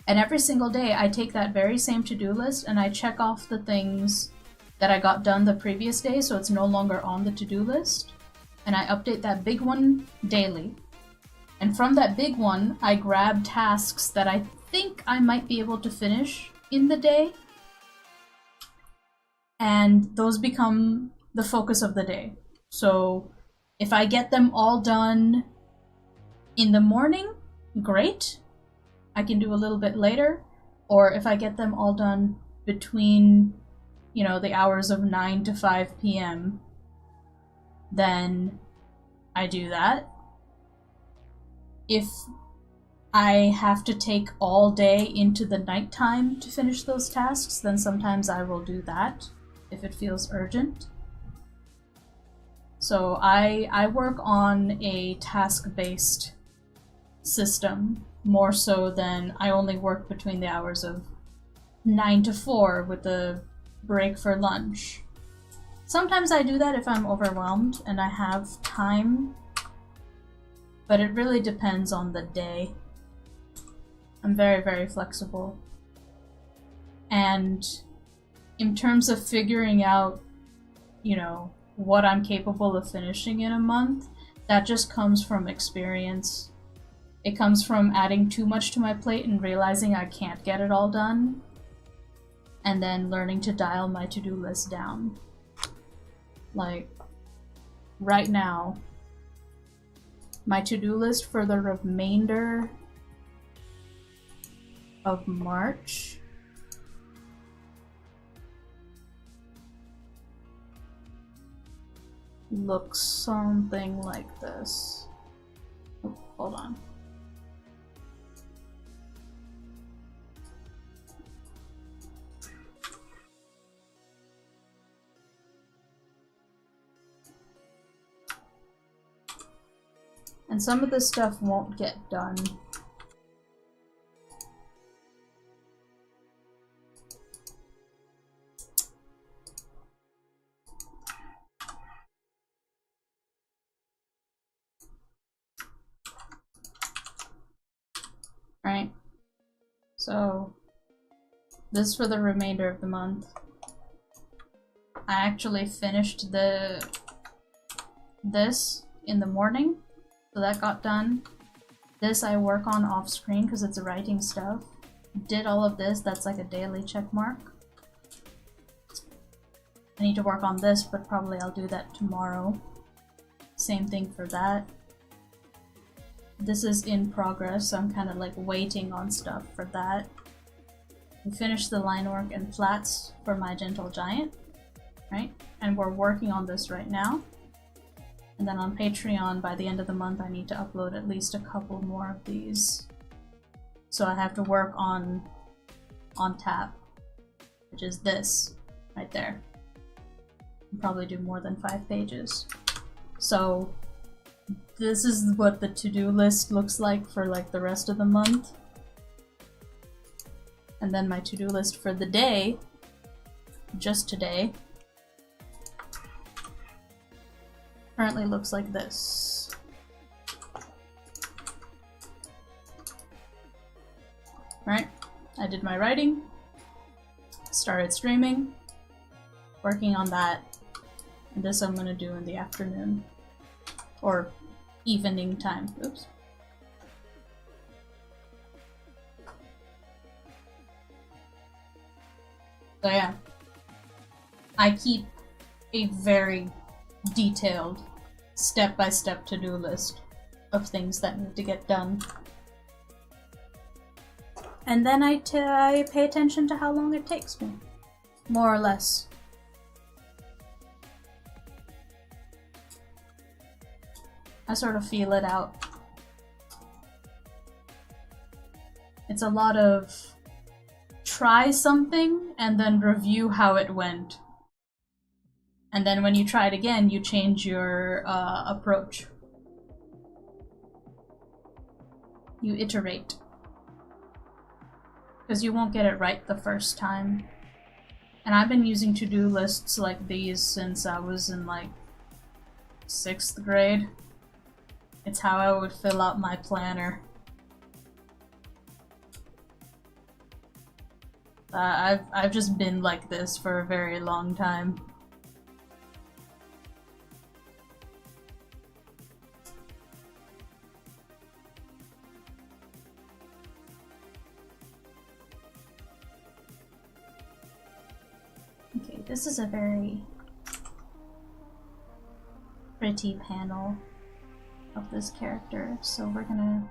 and every single day I take that very same to-do list and I check off the things that I got done the previous day so it's no longer on the to-do list, and I update that big one daily. And from that big one, I grab tasks that I think I might be able to finish in the day, and those become the focus of the day. So if I get them all done in the morning, great. I can do a little bit later. Or if I get them all done between, you know, the hours of 9 to 5 p.m., then I do that. if I have to take all day into the nighttime to finish those tasks, then sometimes I will do that if it feels urgent. So I work on a task-based system more so than I only work between the hours of 9 to 4 with a break for lunch. Sometimes I do that if I'm overwhelmed and I have time, but it really depends on the day. I'm very, very flexible. And in terms of figuring out, you know, what I'm capable of finishing in a month, that just comes from experience. It comes from adding too much to my plate and realizing I can't get it all done, and then learning to dial my to-do list down. Like, right now, my to-do list for the remainder of March looks something like this. Oh, hold on. And some of this stuff won't get done. Right? So, this is for the remainder of the month. I actually finished this in the morning, so that got done. This I work on off screen because it's writing stuff. Did all of this, that's like a daily check mark. I need to work on this, but probably I'll do that tomorrow. Same thing for that. This is in progress, so I'm kind of like waiting on stuff for that. We finished the line work and flats for my Gentle Giant, right? And we're working on this right now. And then on Patreon, by the end of the month, I need to upload at least a couple more of these. So I have to work on tap, which is this right there. I'll probably do more than 5 pages. So this is what the to-do list looks like for like the rest of the month. And then my to-do list for the day, just today, currently looks like this. Right? I did my writing, started streaming, working on that, and this I'm gonna do in the afternoon. Or evening time. Oops. So yeah, I keep a very detailed step-by-step to-do list of things that need to get done. And then I pay attention to how long it takes me, more or less. I sort of feel it out. It's a lot of try something and then review how it went. And then when you try it again, you change your approach. You iterate. Because you won't get it right the first time. And I've been using to-do lists like these since I was in like 6th grade. It's how I would fill out my planner. I've just been like this for a very long time. Okay, this is a very pretty panel of this character, so we're gonna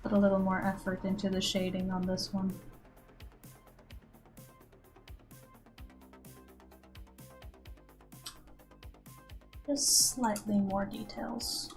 put a little more effort into the shading on this one. Just slightly more details.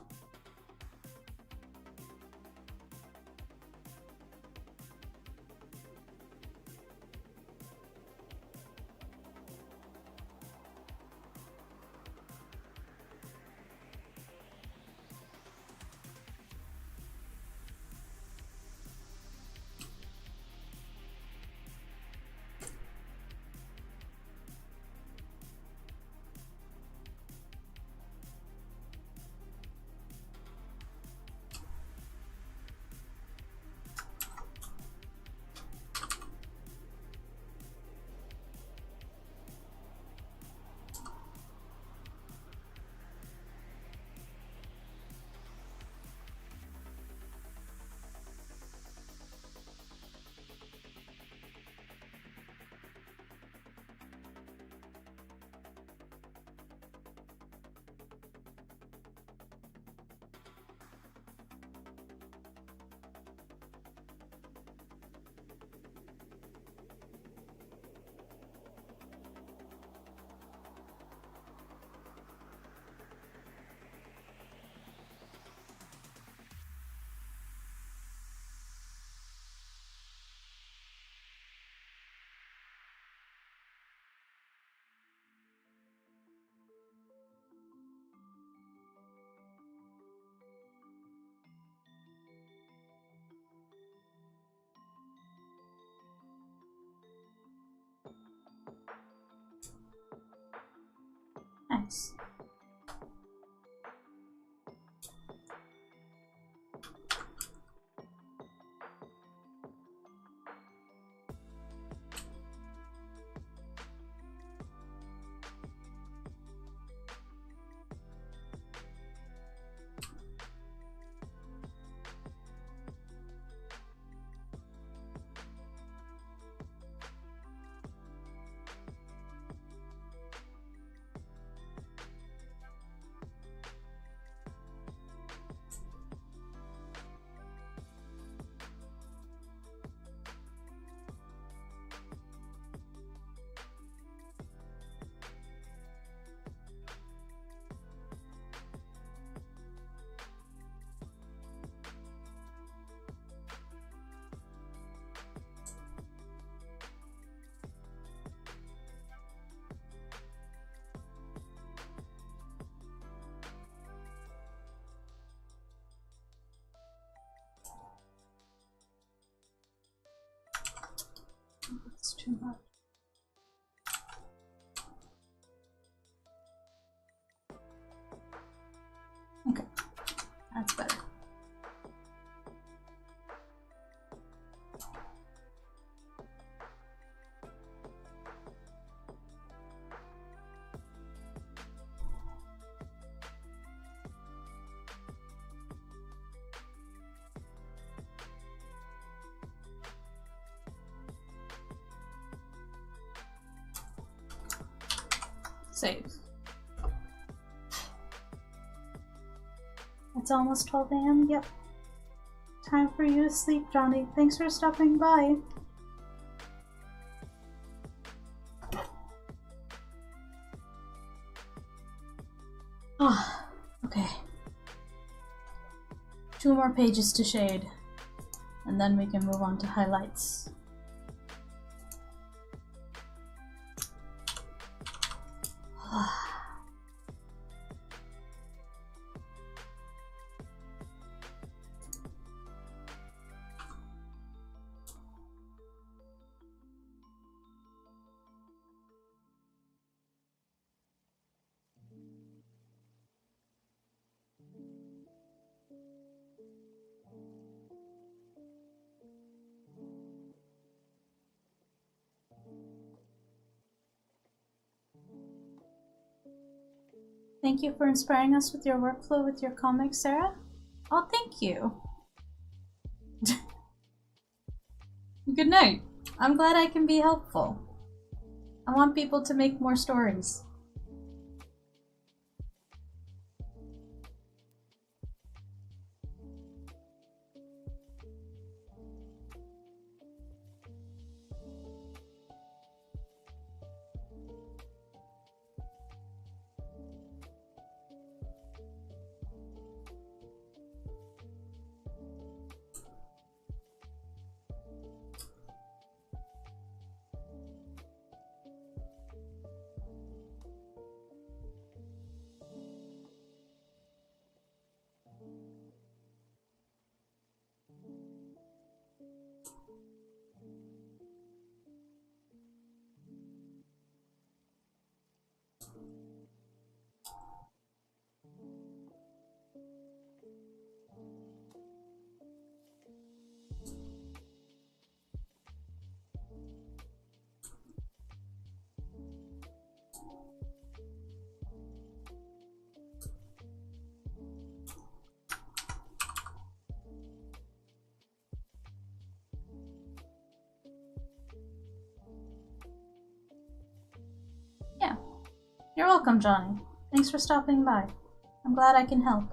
It's too much. Okay, that's better. Save. It's almost 12 a.m. Yep. Time for you to sleep, Johnny. Thanks for stopping by. Ah, okay. 2 more pages to shade, and then we can move on to highlights. Thank you for inspiring us with your workflow with your comics, Sarah. Oh, thank you. Good night. I'm glad I can be helpful. I want people to make more stories. Yeah. You're welcome, Johnny. Thanks for stopping by. I'm glad I can help.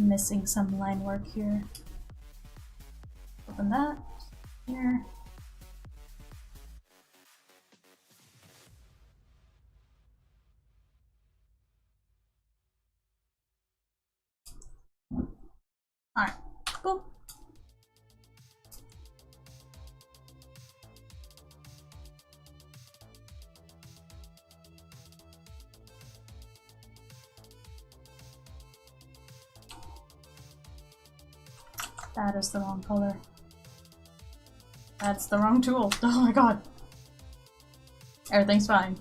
missing some line work here. Open that here. Alright, cool. That is the wrong color. That's the wrong tool. Oh my god. Everything's fine.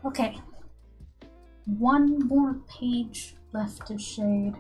Okay. One more page left to shade.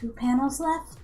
2 panels left.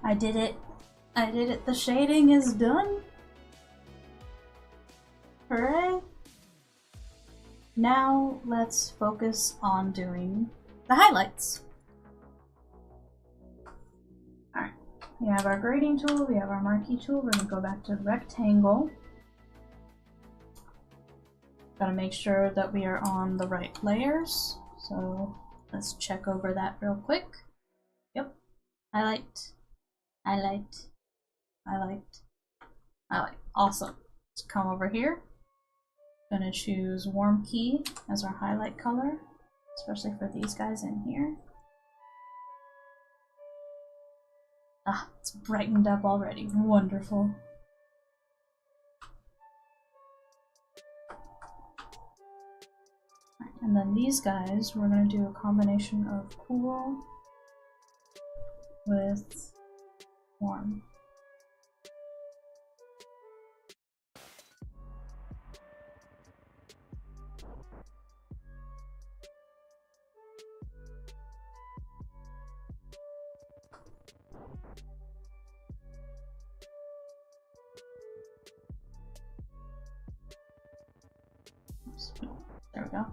I did it. I did it. The shading is done. Hooray. Now let's focus on doing the highlights. we have our grading tool, we have our marquee tool. We're going to go back to rectangle. Gotta make sure that we are on the right layers. So let's check over that real quick. Yep. Highlight, highlight, highlight, highlight. Awesome. Let's come over here. Gonna choose warm key as our highlight color, especially for these guys in here. Ah, it's brightened up already. Wonderful. And then these guys, we're going to do a combination of cool with warm. Oops. There we go.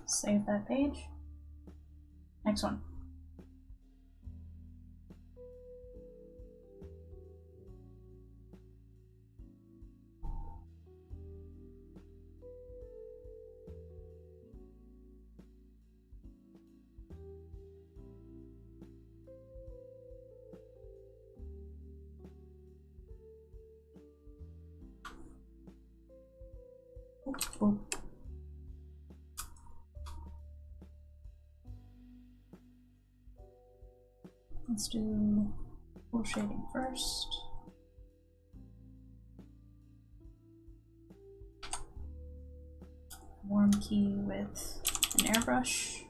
Save that page. Next one. Ooh. Let's do full shading first. Warm key with an airbrush.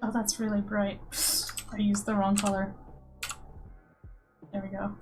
Oh, that's really bright. I used the wrong color. There we go.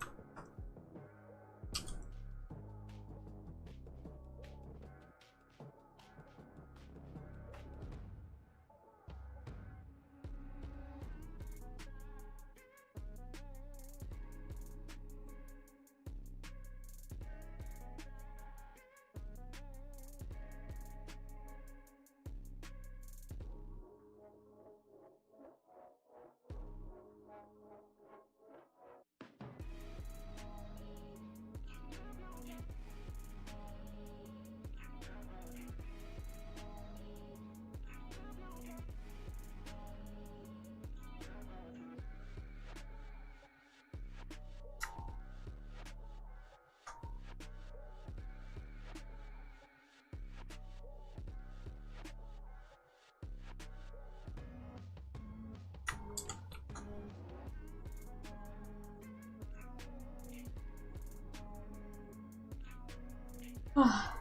Oh,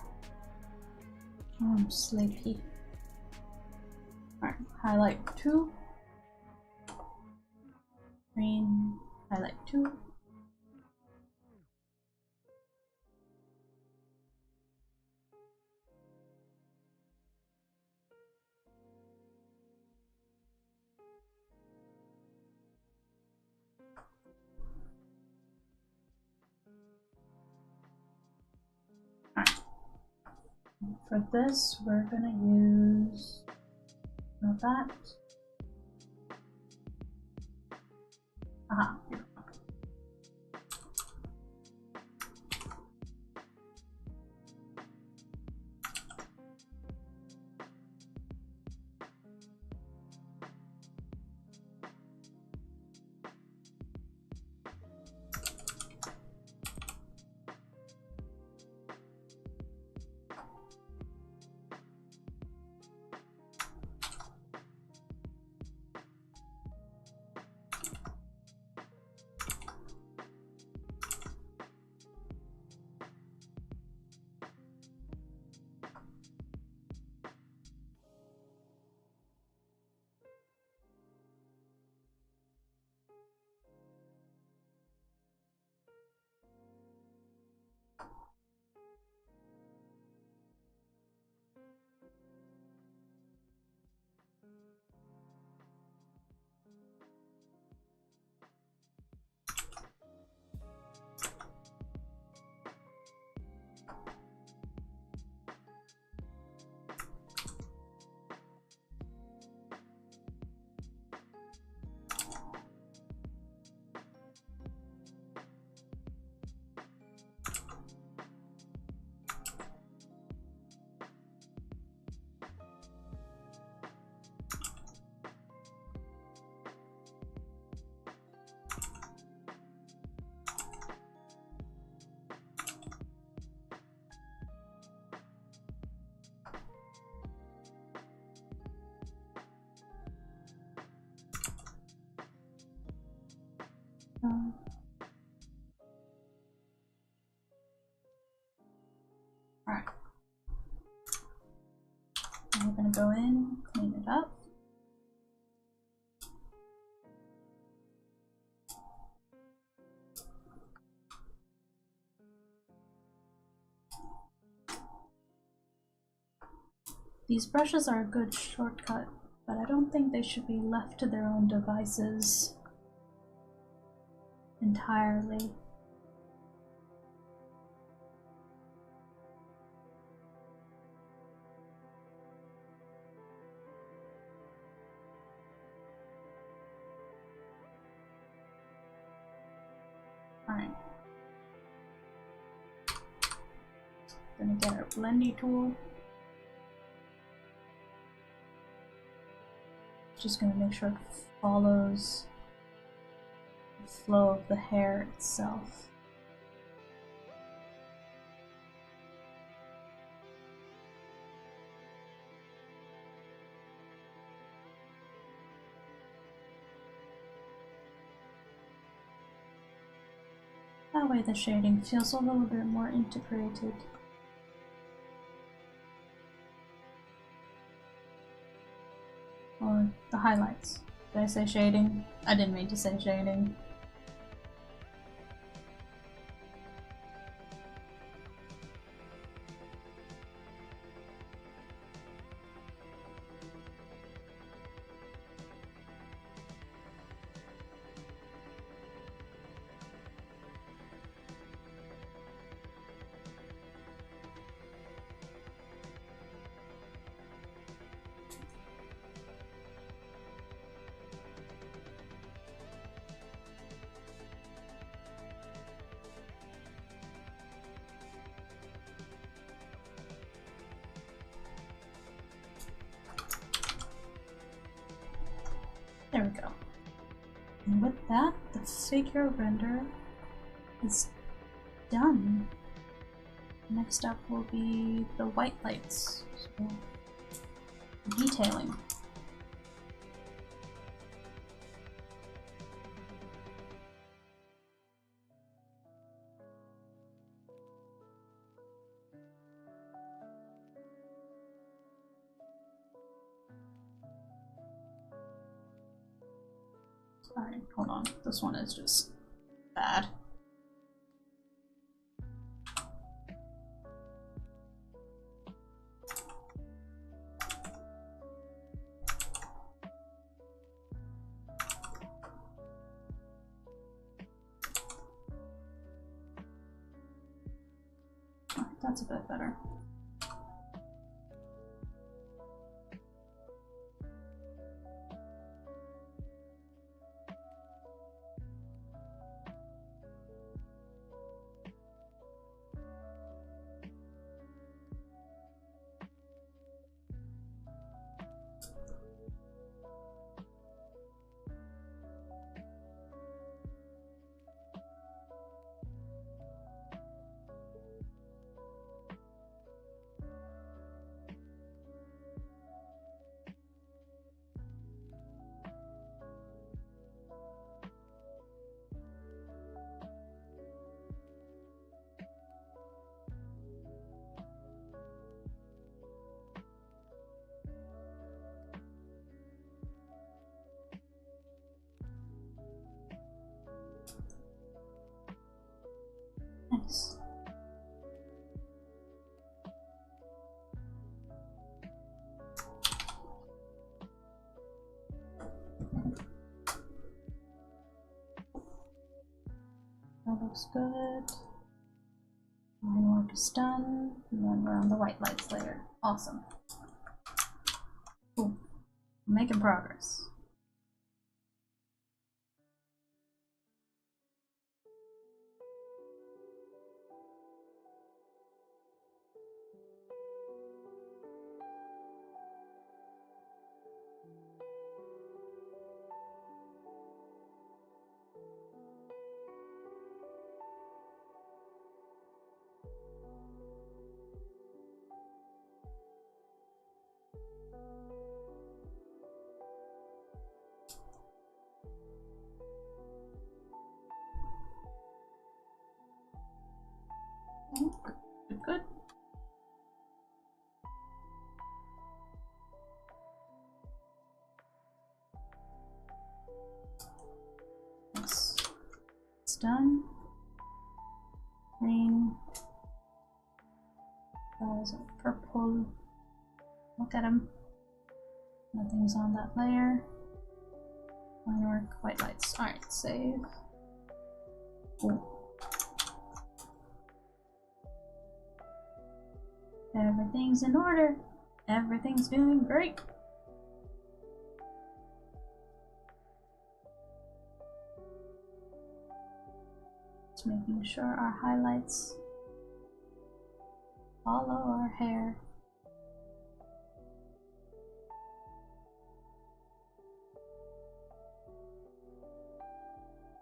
I'm sleepy. Alright, highlight 2. Green, highlight 2. For this, we're gonna use not that. Aha. Alright. We're gonna go in, clean it up. These brushes are a good shortcut, but I don't think they should be left to their own devices entirely. Alright. Gonna get our blendy tool. Just gonna make sure it follows the flow of the hair itself. That way the shading feels a little bit more integrated. Or Or the highlights. Did I say shading? I didn't mean to say shading. There we go. And with that, the figure render is done. Next up will be the white lights, so detailing. Alright, hold on. This one is just bad. Alright, that's a bit better. Nice. That looks good. Line work is done. And then we're on the white lights later. Awesome. Cool. Making progress. Good, good. Yes. It's done. Green. Those are purple. Look at them. Nothing's on that layer. Line work, white lights. Alright, save. Cool. Everything's in order. Everything's doing great. Just making sure our highlights follow our hair.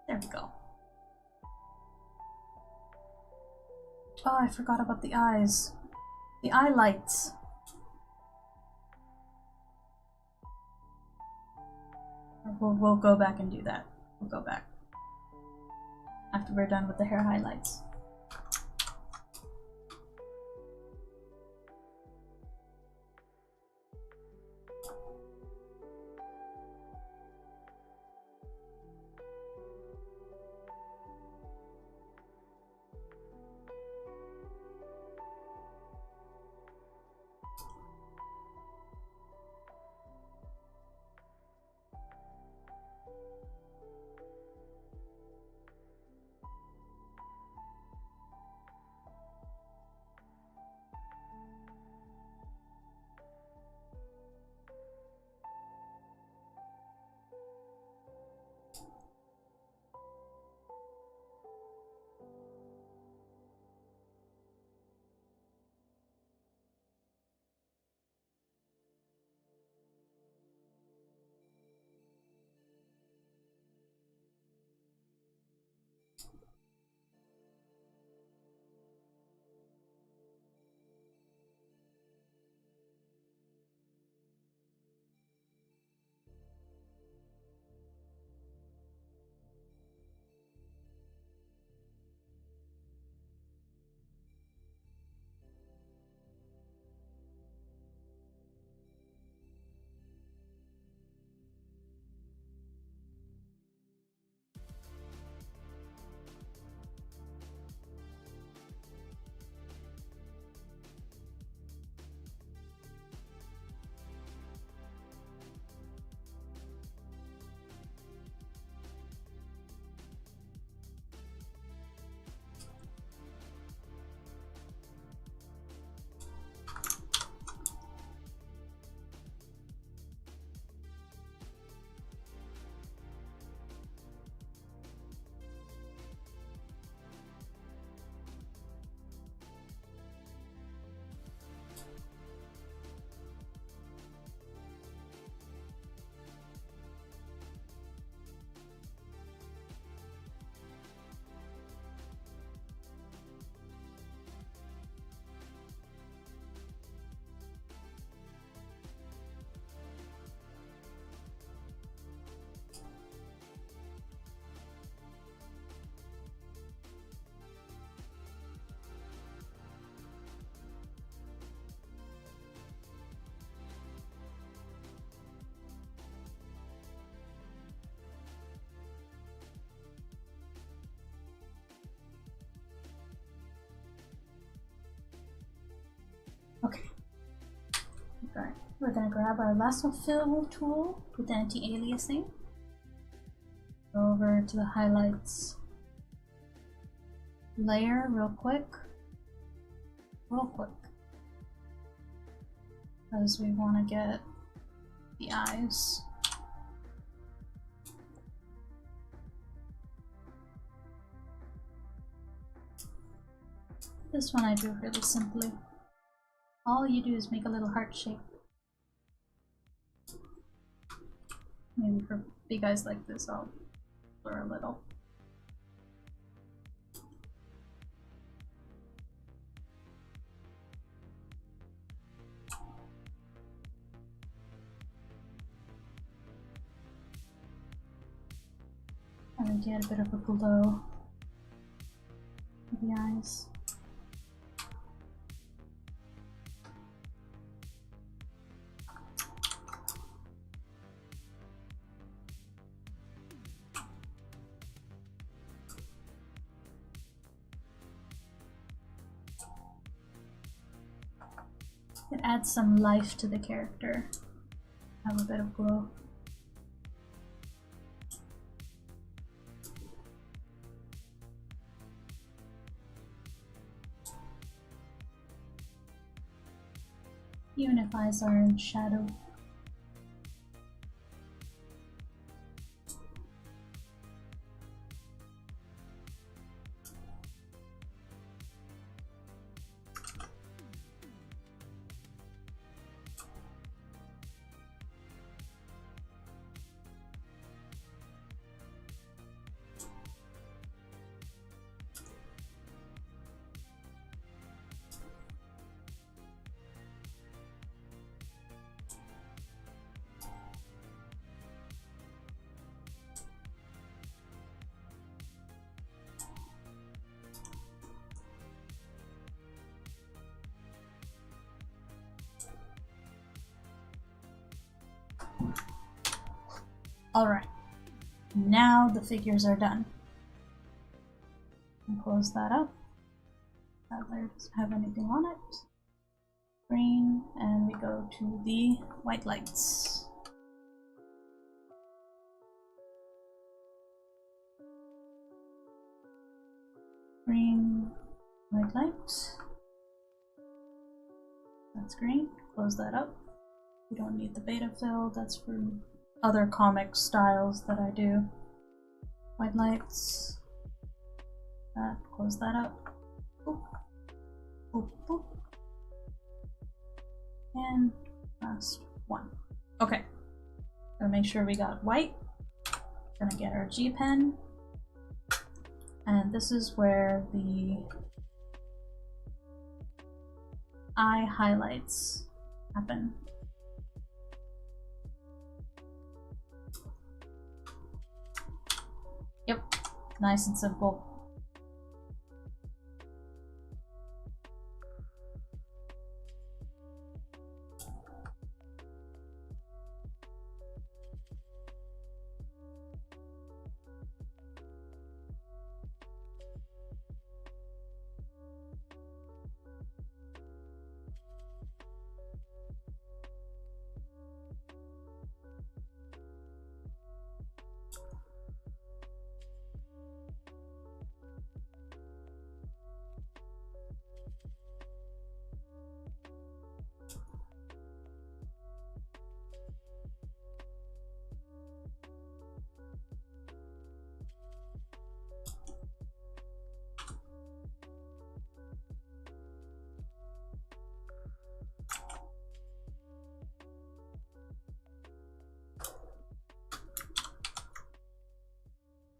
There we go. Oh, I forgot about the eyes. The eye lights. We'll go back and do that. We'll go back after we're done with the hair highlights. Right, we're gonna grab our lasso fill tool with anti-aliasing. Go over to the highlights layer real quick. Because we want to get the eyes. This one I do really simply. All you do is make a little heart shape. Maybe for big eyes like this, I'll blur a little. And we get a bit of a glow in the eyes. It adds some life to the character. Have a bit of glow. Even if eyes are in shadow. Alright, now the figures are done. And close that up. That layer doesn't have anything on it. Green, and we go to the white lights. Green, white light. That's green. Close that up. We don't need the beta fill, that's for other comic styles that I do. White lights. Close that up. Boop. Boop, boop. And last one. Okay. Gonna make sure we got white. Gonna get our G pen. And this is where the eye highlights happen. Yep, nice and simple.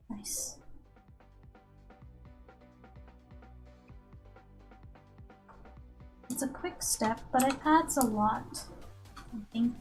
Nice. It's a quick step, but it adds a lot, I think.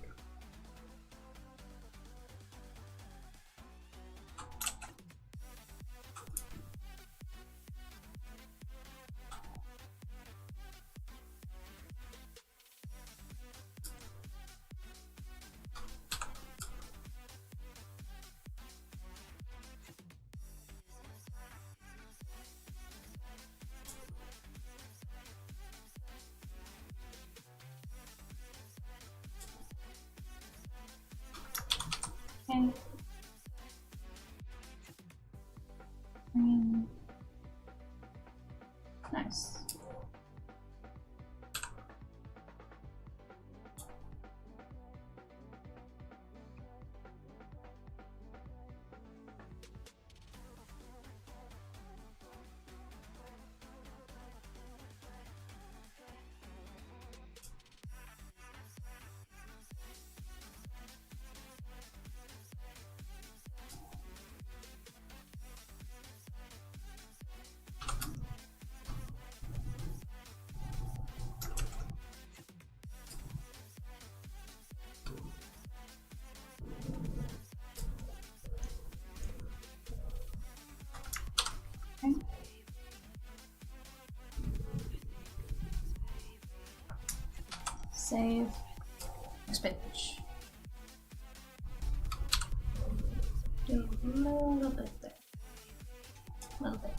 Save. Next page. Do a little bit there. A little bit.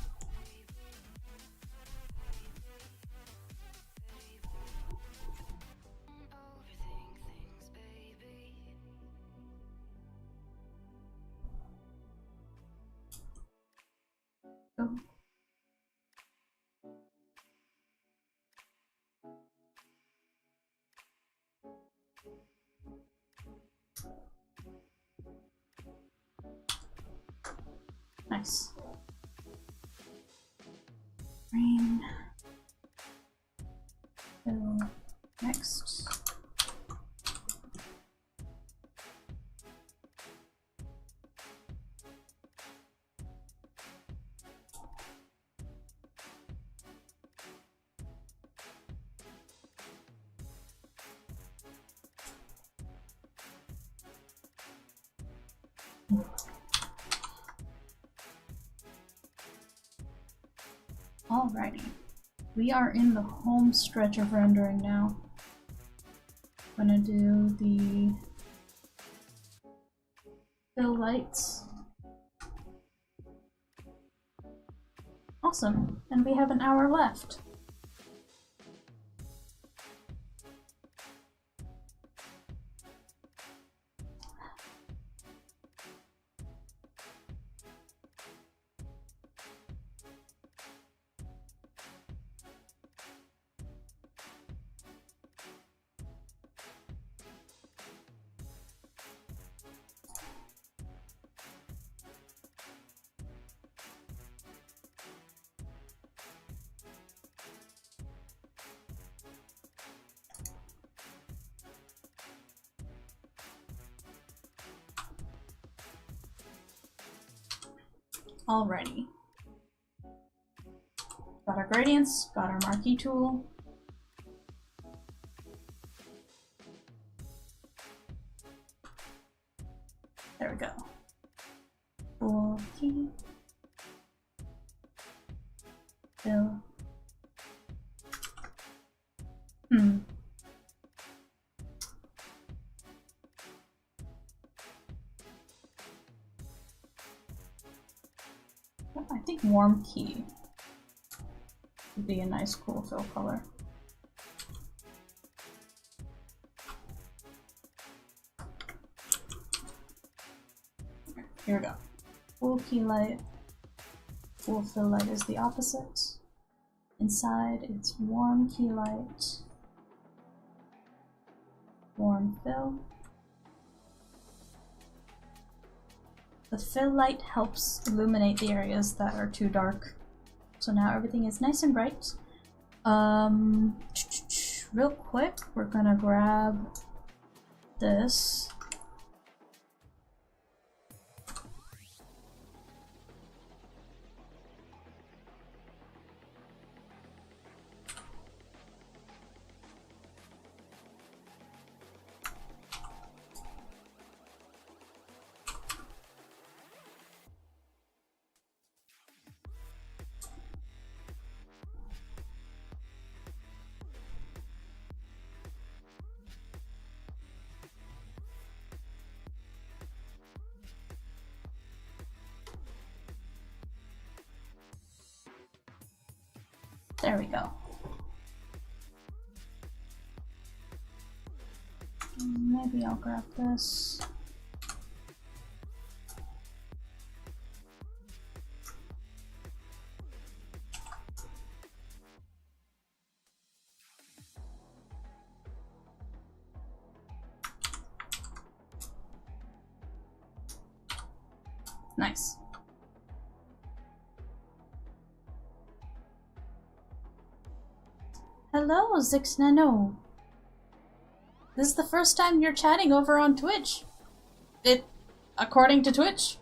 Go. Nice. Green. Fill. Next. Alrighty, we are in the home stretch of rendering now. I'm gonna do the fill lights. Awesome, and we have an hour left. Alrighty. Got our gradients, got our marquee tool. There we go. Full key. Fill. I think warm key would be a nice cool fill color. Here we go. Full key light. Full fill light is the opposite. Inside it's warm key light. Warm fill. The fill light helps illuminate the areas that are too dark. So now everything is nice and bright. Real quick, we're gonna grab this. There we go. Maybe I'll grab this. Nice. Hello, Zixnano. This is the first time you're chatting over on Twitch. According to Twitch.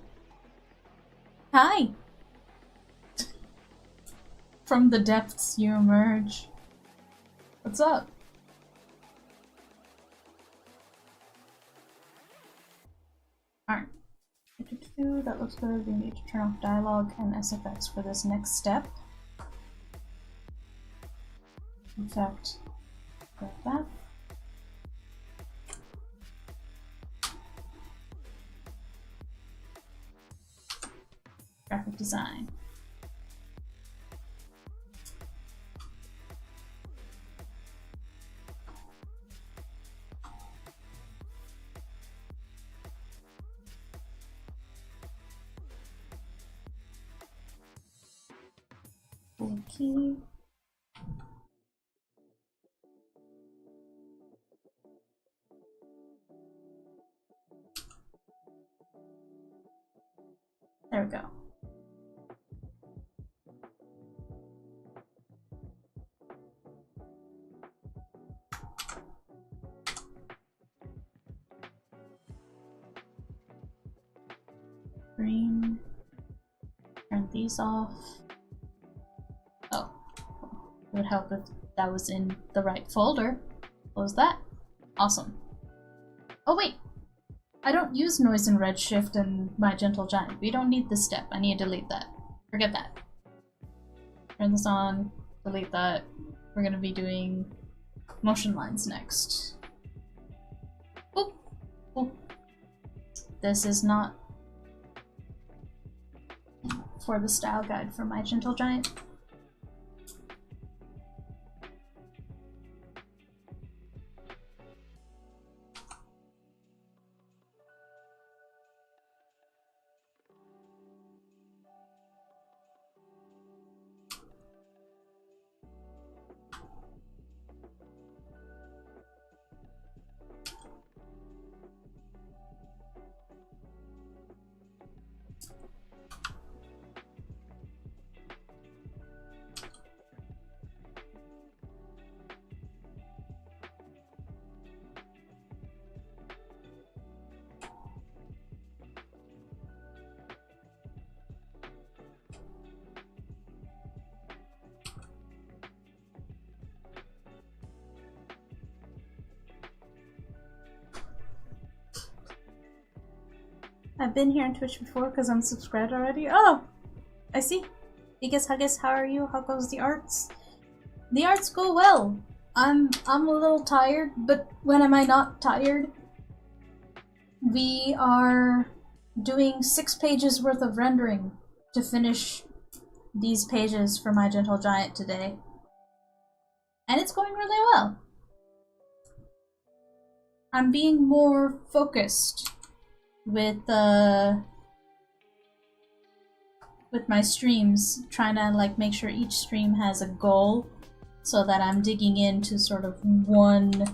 Hi. From the depths you emerge. What's up? Alright. That looks good. We need to turn off dialogue and SFX for this next step. In fact, grab that. Okay. There we go. Green. Turn these off. Oh. It would help if that was in the right folder. Close that. Awesome. Oh wait! I don't use noise and redshift in my Gentle Giant. We don't need this step. I need to delete that. Forget that. Turn this on. Delete that. We're gonna be doing motion lines next. Oop! Oop. This is not for the style guide for my Gentle Giant. I've been here on Twitch before because I'm subscribed already. Oh! I see. Biggest Huggus, how are you? How goes the arts? The arts go well. I'm a little tired, but when am I not tired? We are doing 6 pages worth of rendering to finish these pages for my Gentle Giant today. And it's going really well. I'm being more focused with my streams, trying to like make sure each stream has a goal so that I'm digging into sort of one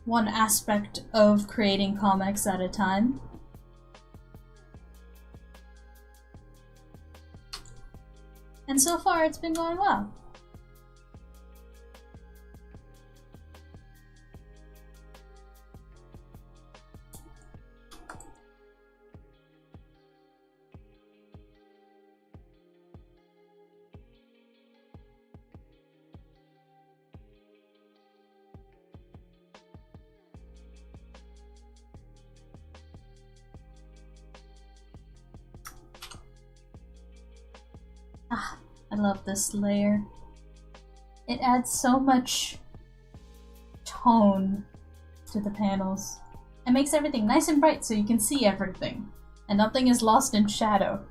aspect of creating comics at a time. And so far it's been going well. Ah, I love this layer. It adds so much tone to the panels. It makes everything nice and bright so you can see everything, and nothing is lost in shadow.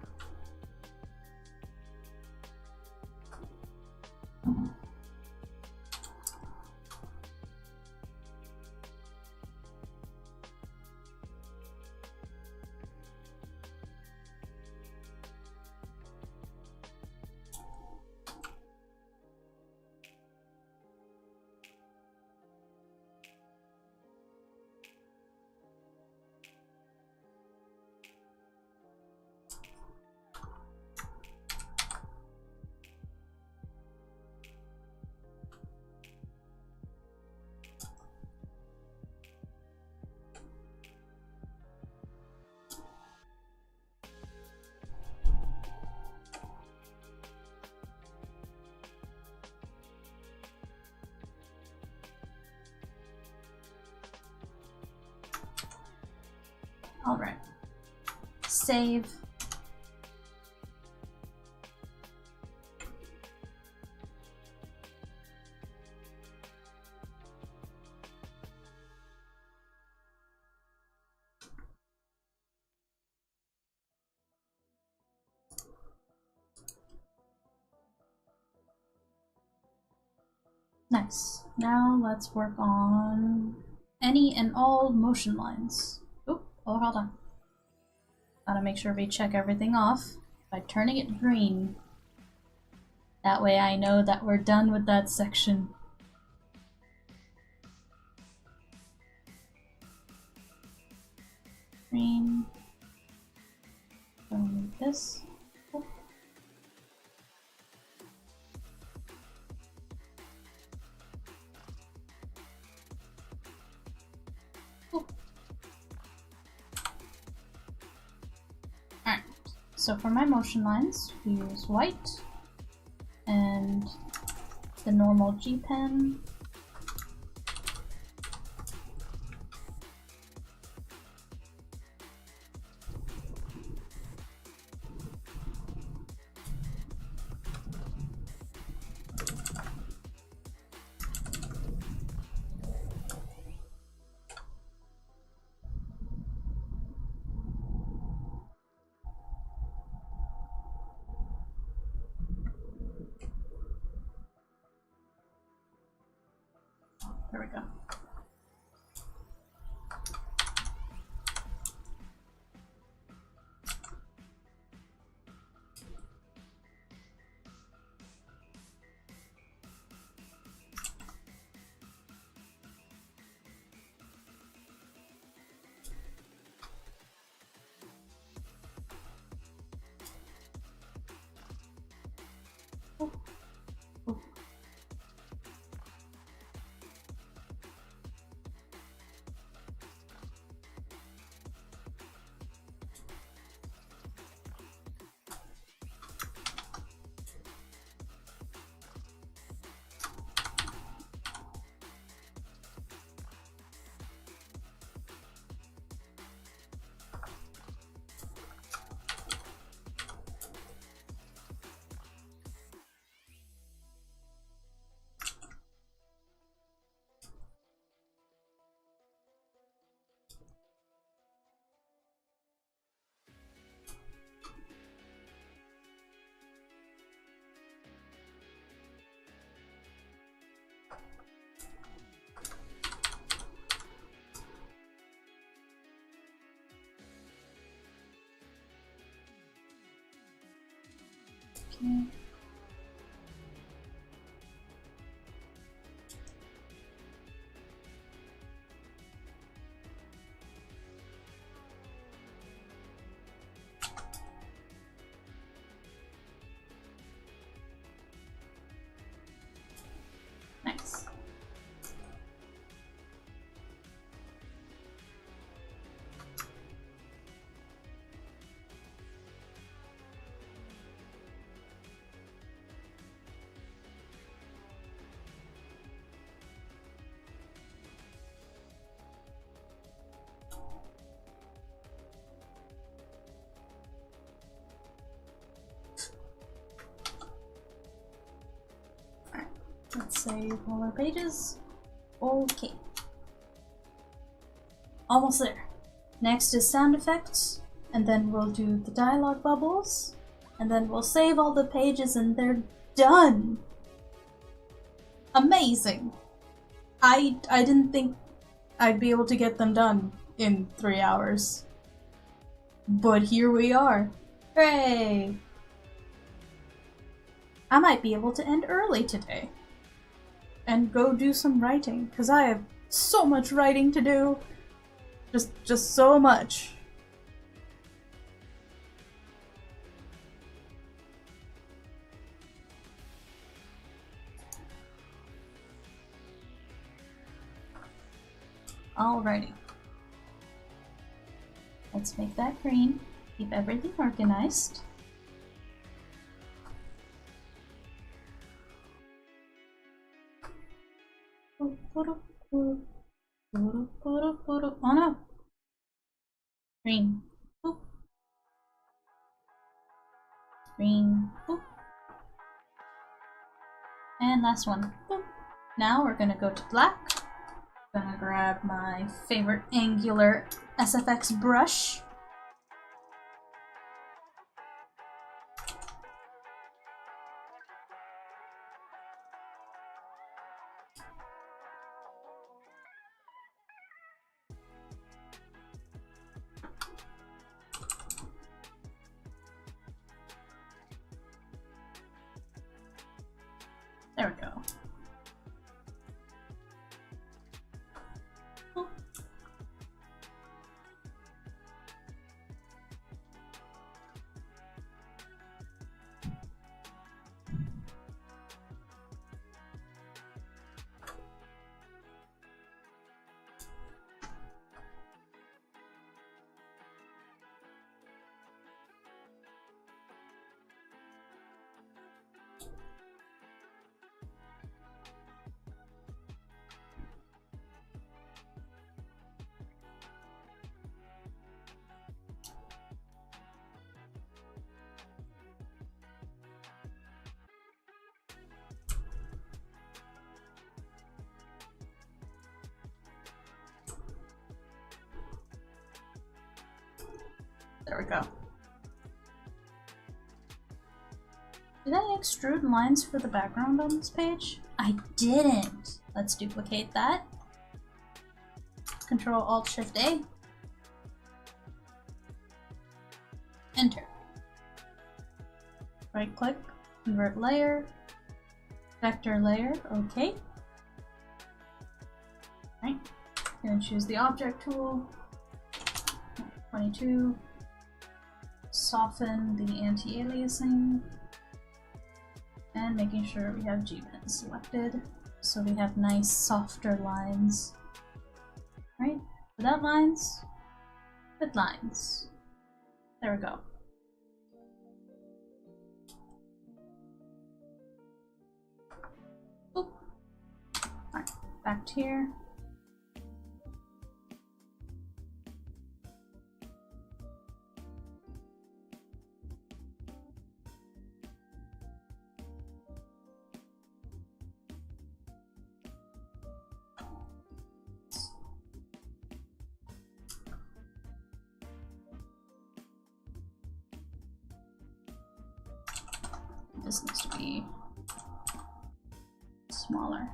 Alright. Save. Nice. Now let's work on any and all motion lines. Oop, oh, hold on. Gotta make sure we check everything off. If by turning it green. That way I know that we're done with that section. Green. Don't need this. Oh. Oh. Alright, so for my motion lines, we use white and the normal G pen. There we go. Oh. Oh. Okay. Nice. Alright, let's save all our pages. Okay. Almost there. Next is sound effects, and then we'll do the dialogue bubbles, and then we'll save all the pages and they're done! Amazing! I didn't think I'd be able to get them done in 3 hours. But here we are. Hooray! I might be able to end early today. And go do some writing, because I have so much writing to do. Just so much. Alrighty. Let's make that green. Keep everything organized. Oh no! Green. Boop. Green. Boop. And last one. Boop. Now we're gonna go to black. Gonna grab my favorite angular SFX brush. There we go. Did I extrude lines for the background on this page? I didn't. Let's duplicate that. Control Alt Shift A. Enter. Right click, convert layer, vector layer, okay. Right, gonna choose the object tool, 22, soften the anti-aliasing, and making sure we have G-pen selected so we have nice softer lines. Right, without lines, with lines. There we go. Oop. Alright, back to here. This needs to be smaller.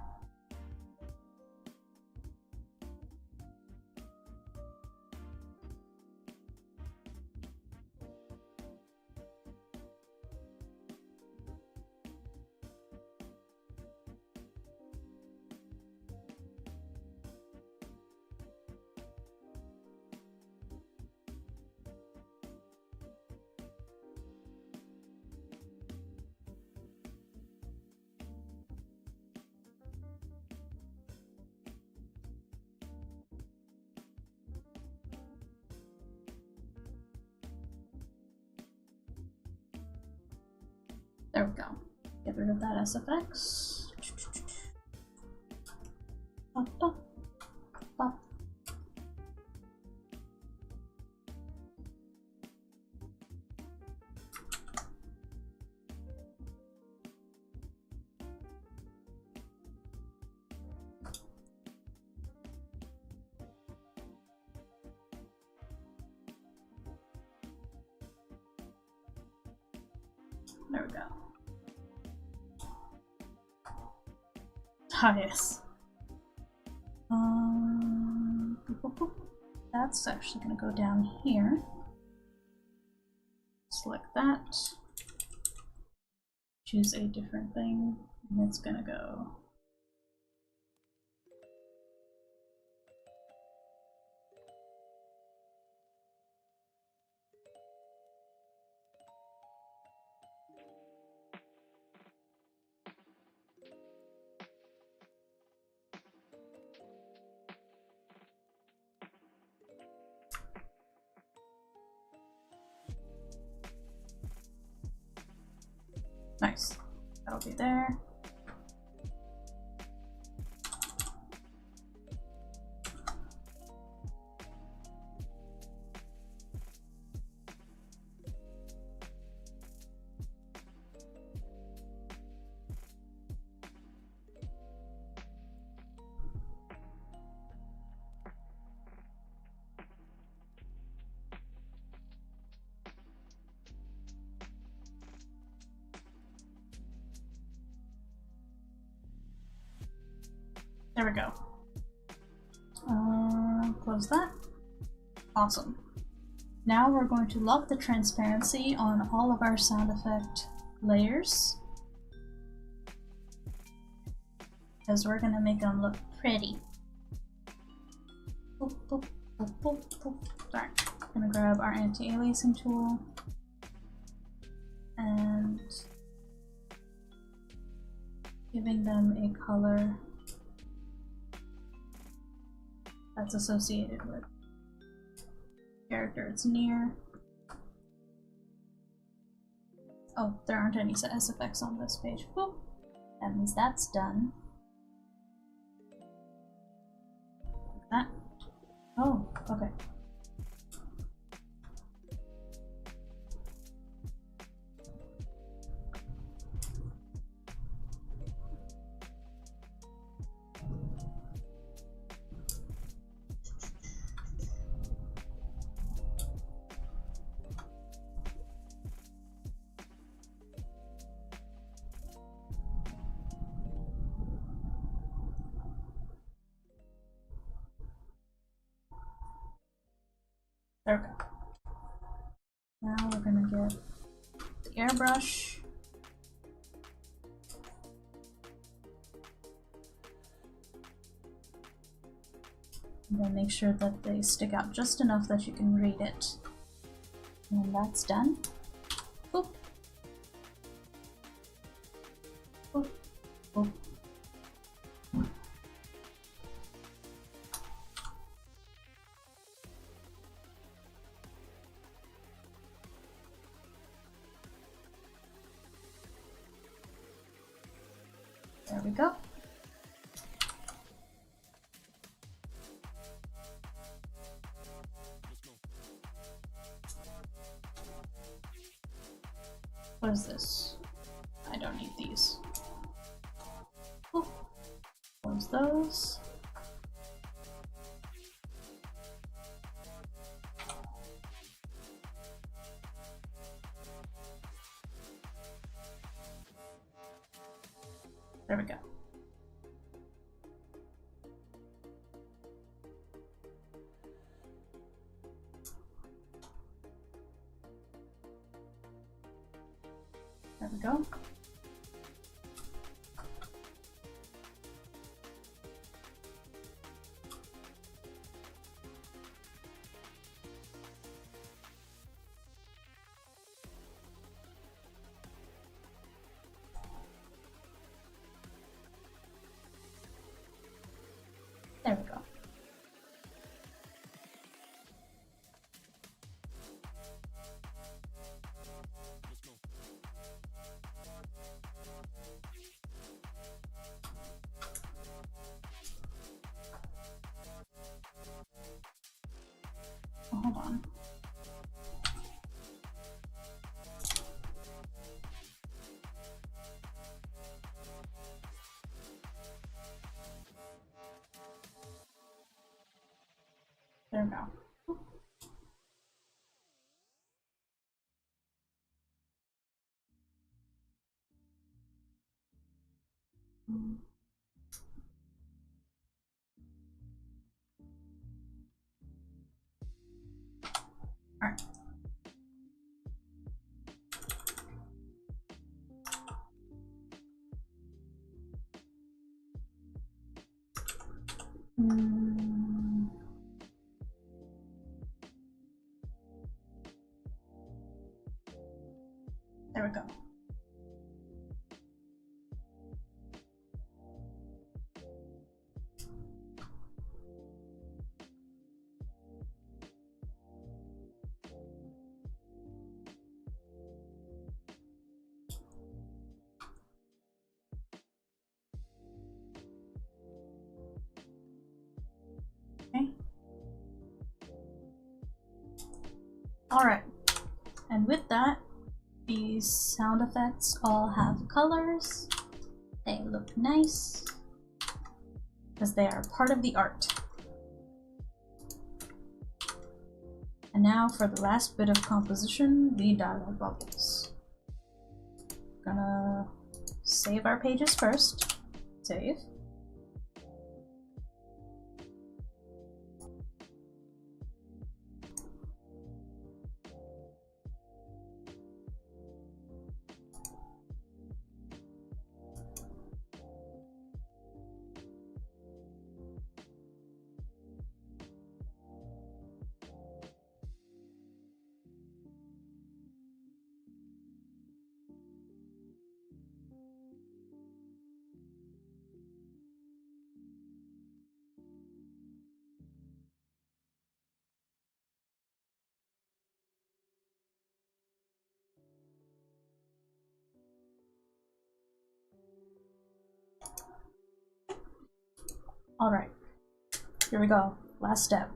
There we go. Get rid of that SFX. Pop, pop, pop. There we go. Ah, yes. That's actually going to go down here. Select that. Choose a different thing, and it's going to go. Nice. That'll be there. There we go. Close that. Awesome. Now we're going to lock the transparency on all of our sound effect layers, because we're going to make them look pretty. Boop, boop, boop, boop, boop. Sorry. I'm going to grab our anti-aliasing tool and giving them a color that's associated with character it's near. Oh, there aren't any SFX on this page. Boop. That means that's done. Like that. Oh, okay. There we go. Now we're gonna get the airbrush. And then make sure that they stick out just enough that you can read it. And when that's done, boop, boop, boop. There we go. What is this? I don't need these. Ooh. Close those. There we go. There we go. There we go. Oh, hold on. There we go. Alright. There we go. Okay. Alright. And with that, these sound effects all have colors. They look nice because they are part of the art. And now for the last bit of composition, the dialogue bubbles. Gonna save our pages first. Save. Alright, here we go. Last step.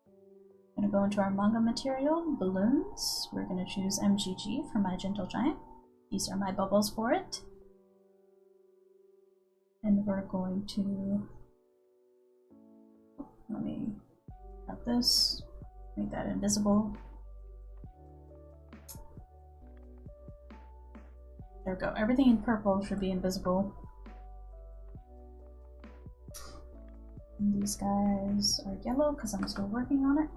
I'm gonna go into our manga material, balloons. We're gonna choose MGG for my gentle giant. These are my bubbles for it. And we're going to, let me have this, make that invisible. There we go. Everything in purple should be invisible. And these guys are yellow because I'm still working on it.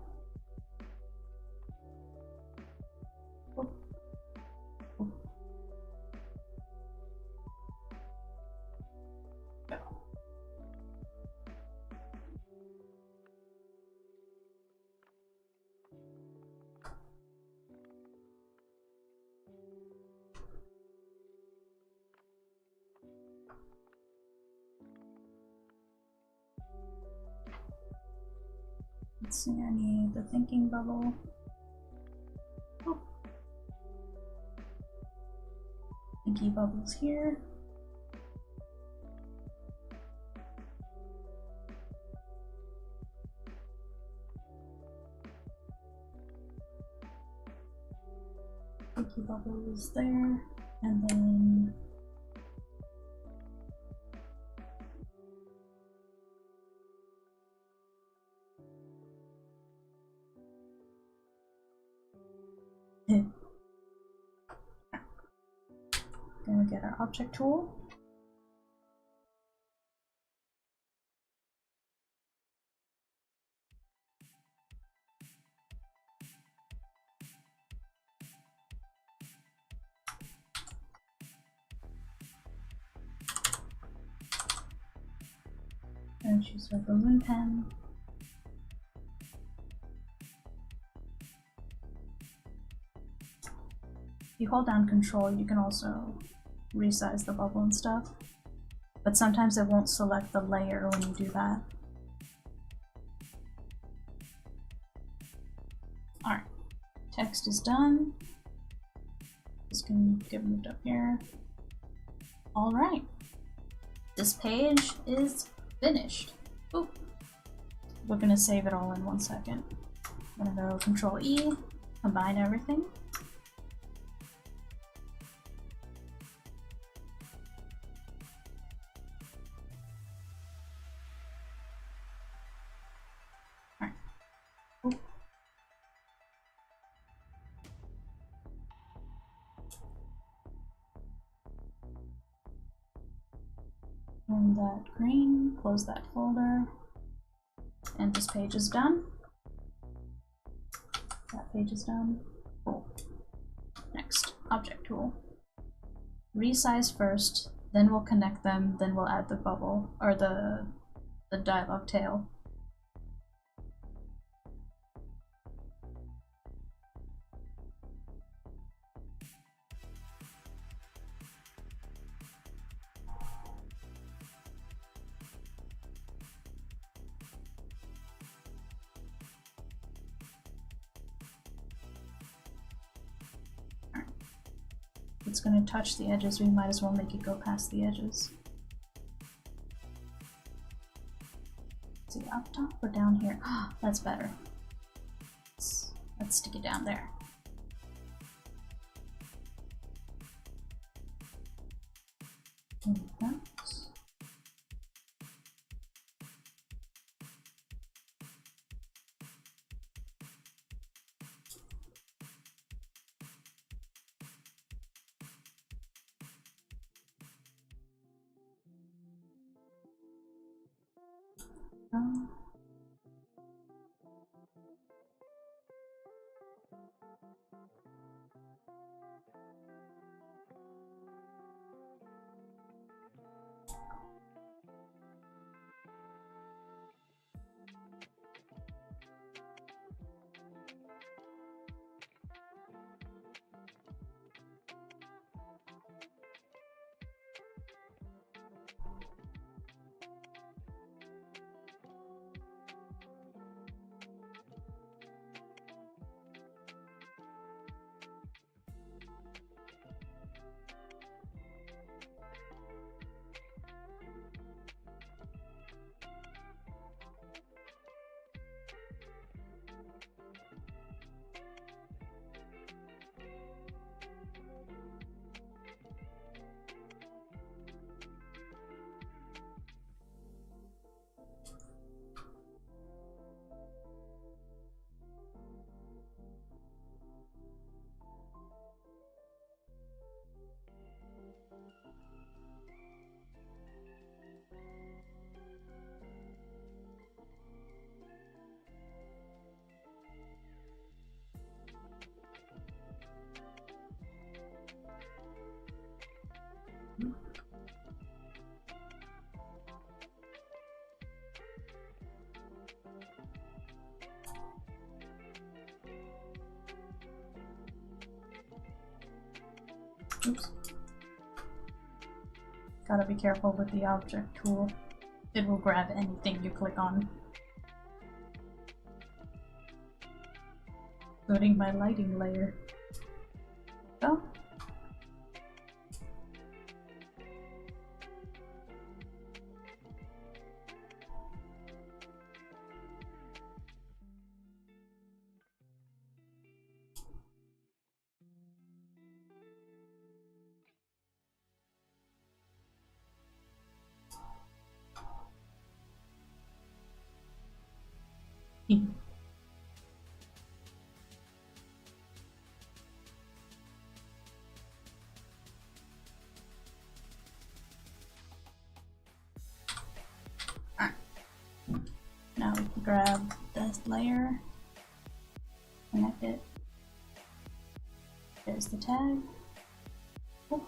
Let's see, I need the thinking bubble. Oh. Thinky bubbles here. Thinky bubbles there, and then then we get our object tool. And choose our balloon pen. If you hold down Control, you can also resize the bubble and stuff, but sometimes it won't select the layer when you do that. Alright, text is done. This can get moved up here. Alright, this page is finished. Ooh. We're gonna save it all in 1 second. I'm gonna go Control E, combine everything. And that green, close that folder, and this page is done. That page is done. Cool. Next, object tool. Resize first, then we'll connect them, then we'll add the bubble, or the dialog tail. It's going to touch the edges, we might as well make it go past the edges. Is it up top or down here? Ah, that's better. Let's stick it down there. And that. Oops. Gotta be careful with the object tool. It will grab anything you click on. Including my lighting layer. Go. Now we can grab this layer, connect it. There's the tag. Oh.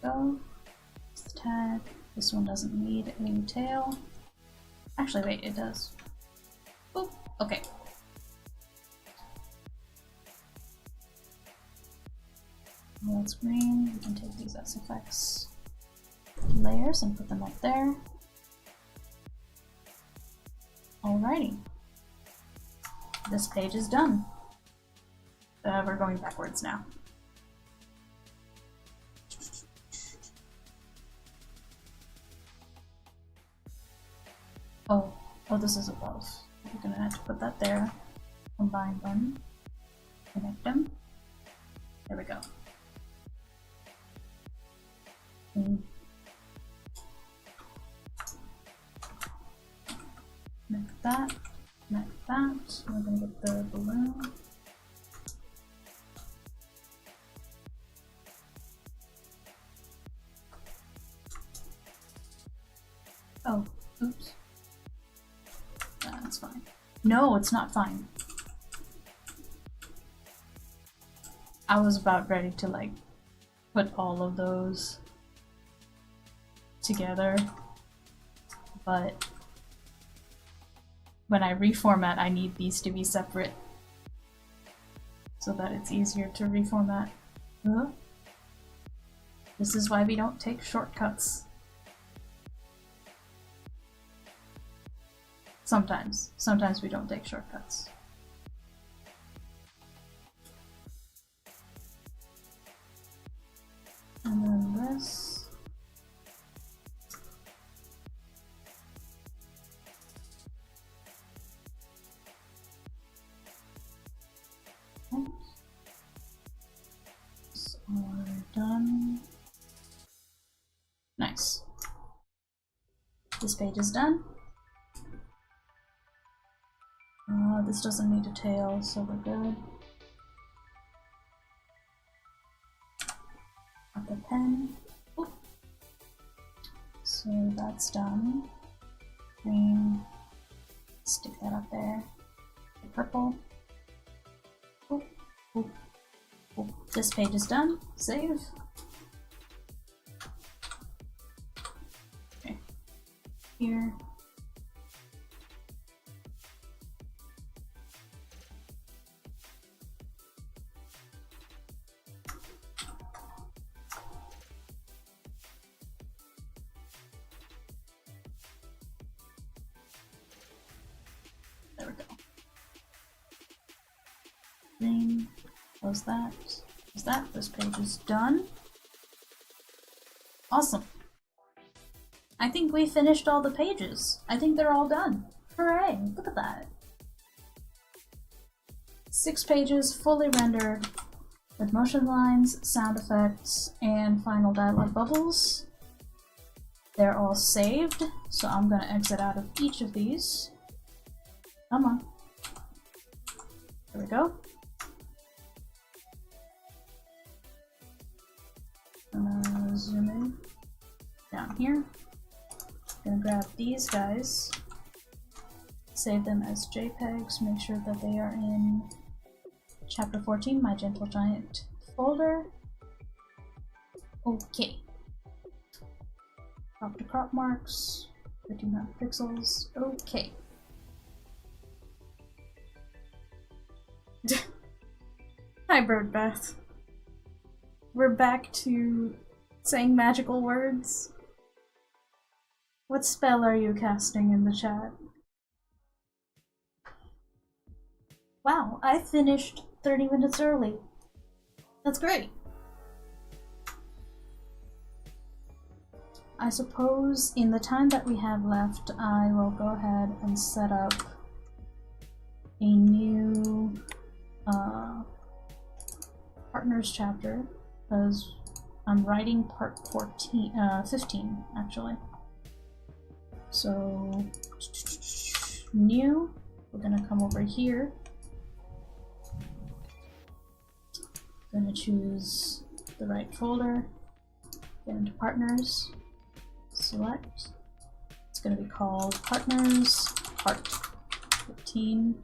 Go. There's the tag. This one doesn't need a tail. Actually, wait, it does. Boop. Okay. Well, it's green. We can take these SFX layers and put them up there. Alrighty. This page is done. We're going backwards now. Oh, this is above. We're gonna have to put that there. Combine them. Connect them. There we go. Connect that. Connect that. We're gonna get the balloon. Oh, oops. That's fine. No, it's not fine. I was about ready to like put all of those together, but when I reformat, I need these to be separate so that it's easier to reformat. This is why we don't take shortcuts. Sometimes we don't take shortcuts. And then this. So we're done. Nice. This page is done. This doesn't need a tail, so we're good. Got the pen. Ooh. So that's done. Green. Stick that up there. The purple. Ooh. Ooh. Ooh. This page is done. Save. Okay. Here. There we go. Green. Close that. Close that. This page is done. Awesome. I think we finished all the pages. I think they're all done. Hooray! Look at that. 6 pages fully rendered with motion lines, sound effects, and final dialog bubbles. They're all saved, so I'm gonna exit out of each of these. Come on. There we go. Zoom in down here. Gonna grab these guys, save them as JPEGs, make sure that they are in Chapter 14, My Gentle Giant folder. Okay. Crop to crop marks, 1300 pixels. Okay. Hi, Birdbath. We're back to saying magical words. What spell are you casting in the chat? Wow, I finished 30 minutes early. That's great. I suppose in the time that we have left, I will go ahead and set up a new partners chapter, because I'm writing part 15 actually. So new, we're gonna come over here. Gonna choose the right folder, get into partners, select. It's gonna be called partners part 15.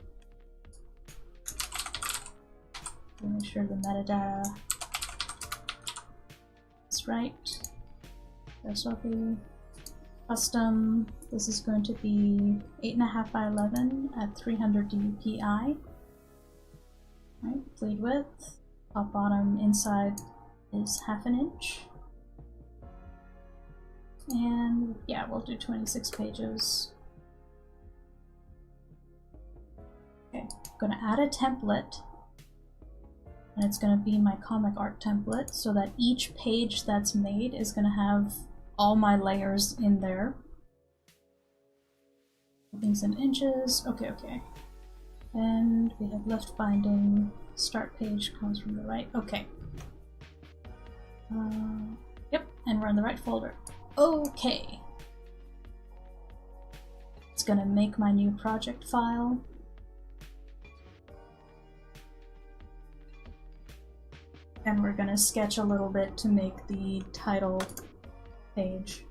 Make sure the metadata is right. That's okay. Custom, this is going to be 8.5 by 11 at 300 dpi. Right, bleed width, top bottom inside is 1/2 inch. And yeah, we'll do 26 pages. Okay, I'm gonna add a template. And it's gonna be my comic art template, so that each page that's made is gonna have all my layers in there. Things in inches, okay. And we have left binding, start page comes from the right, okay. Yep, and we're in the right folder. Okay. It's gonna make my new project file. And we're gonna sketch a little bit to make the title page.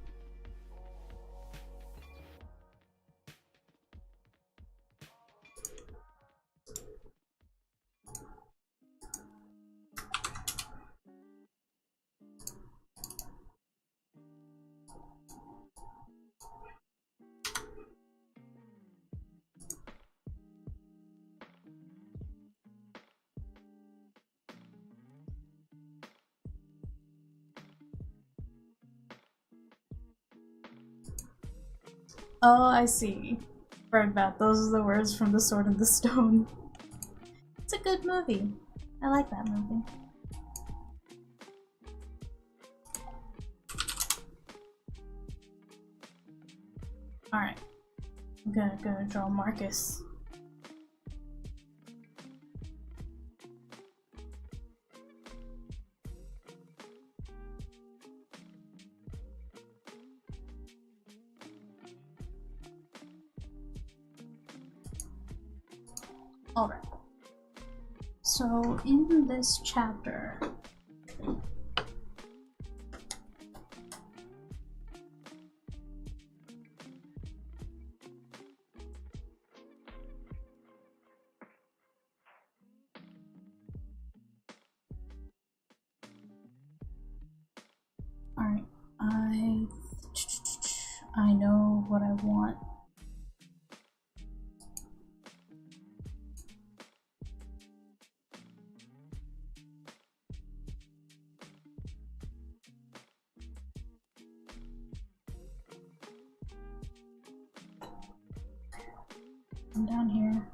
Oh, I see. Heard that. Those are the words from The Sword and the Stone. It's a good movie. I like that movie. Alright. I'm gonna draw Marcus. Alright. So in this chapter, alright, I know what I want. Come down here.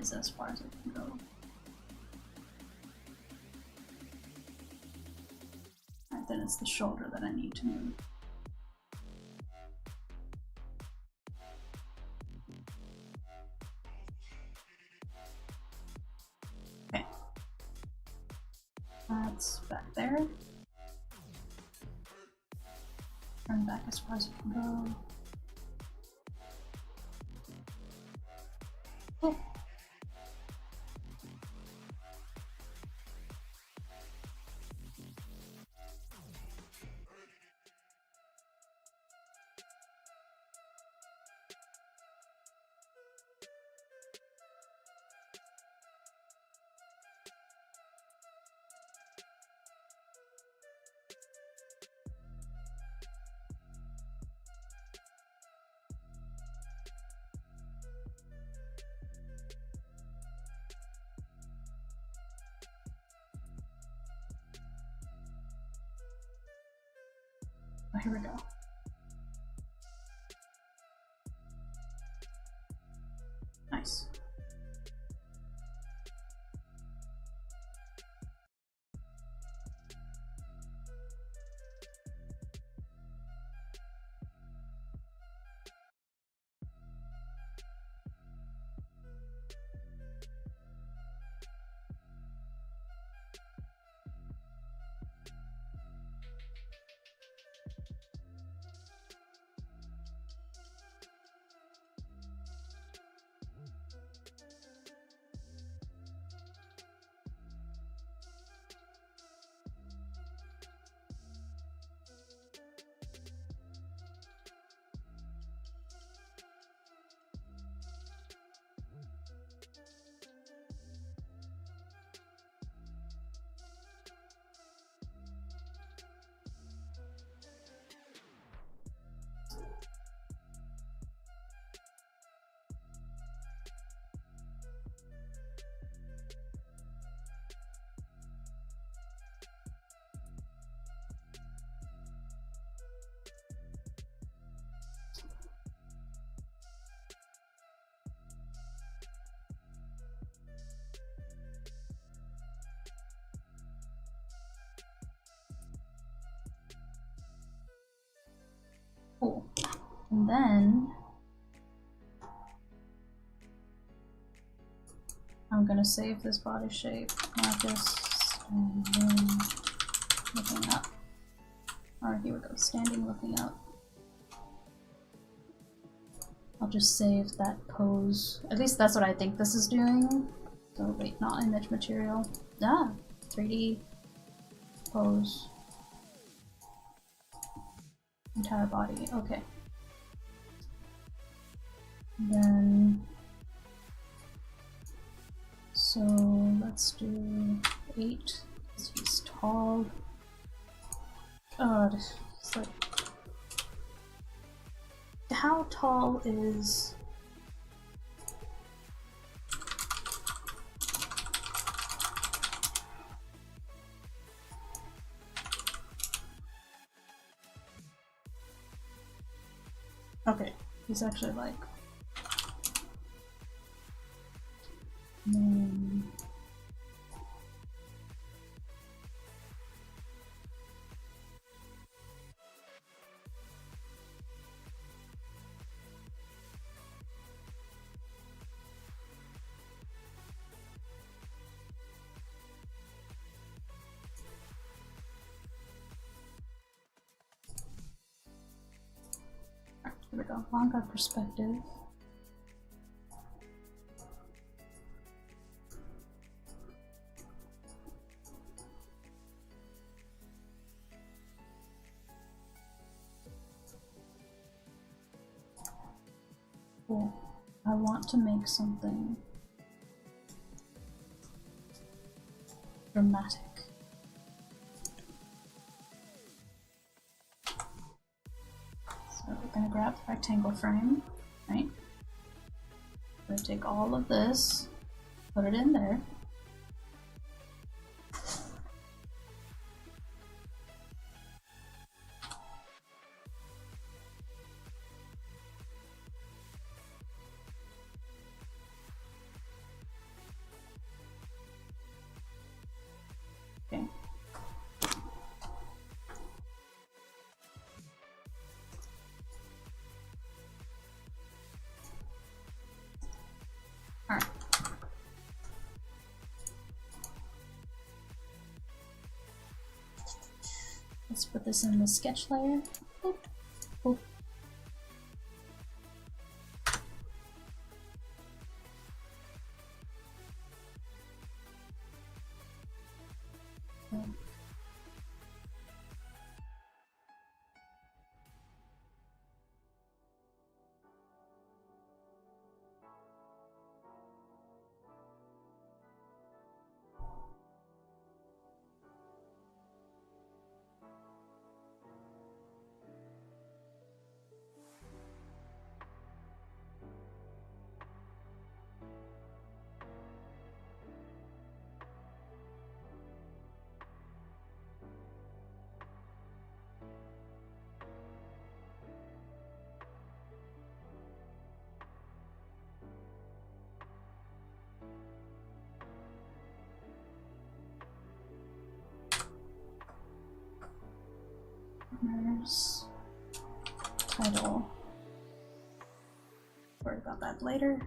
is as far as it can go. Alright, then it's the shoulder that I need to move. Okay. That's back there. Turn back as far as it can go. Oh. Oh, here we go. Nice. Cool. And then I'm gonna save this body shape, Marcus, and then looking up. Alright, here we go. Standing, looking up. I'll just save that pose. At least that's what I think this is doing. So wait, not image material. Ah, 3D pose. Entire body, okay. Then, so let's do 8, because he's tall. God, it's like, how tall is... Okay, he's actually like... Here we go, manga perspective. Cool. I want to make something dramatic. So we're gonna grab the rectangle frame, right? We're gonna take all of this, put it in there. Let's put this in the sketch layer. Boop, boop. There's title. Worry about that later.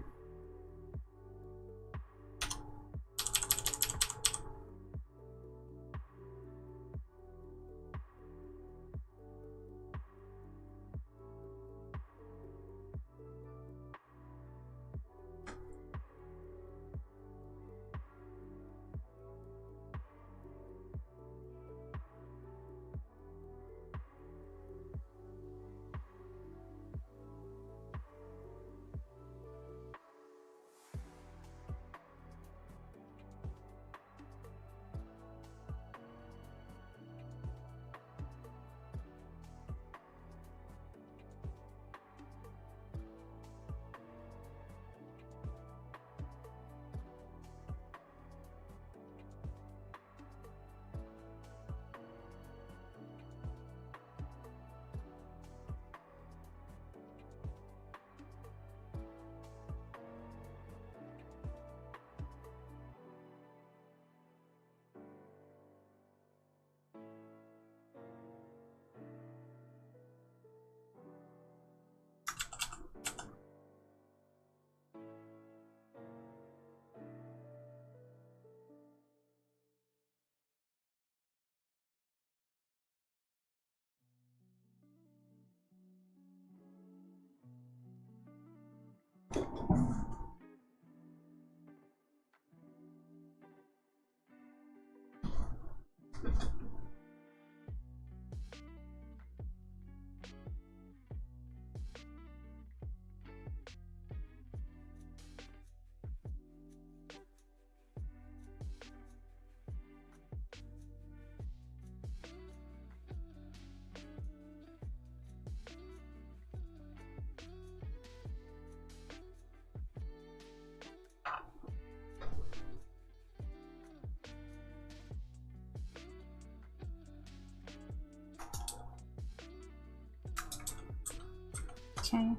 Okay.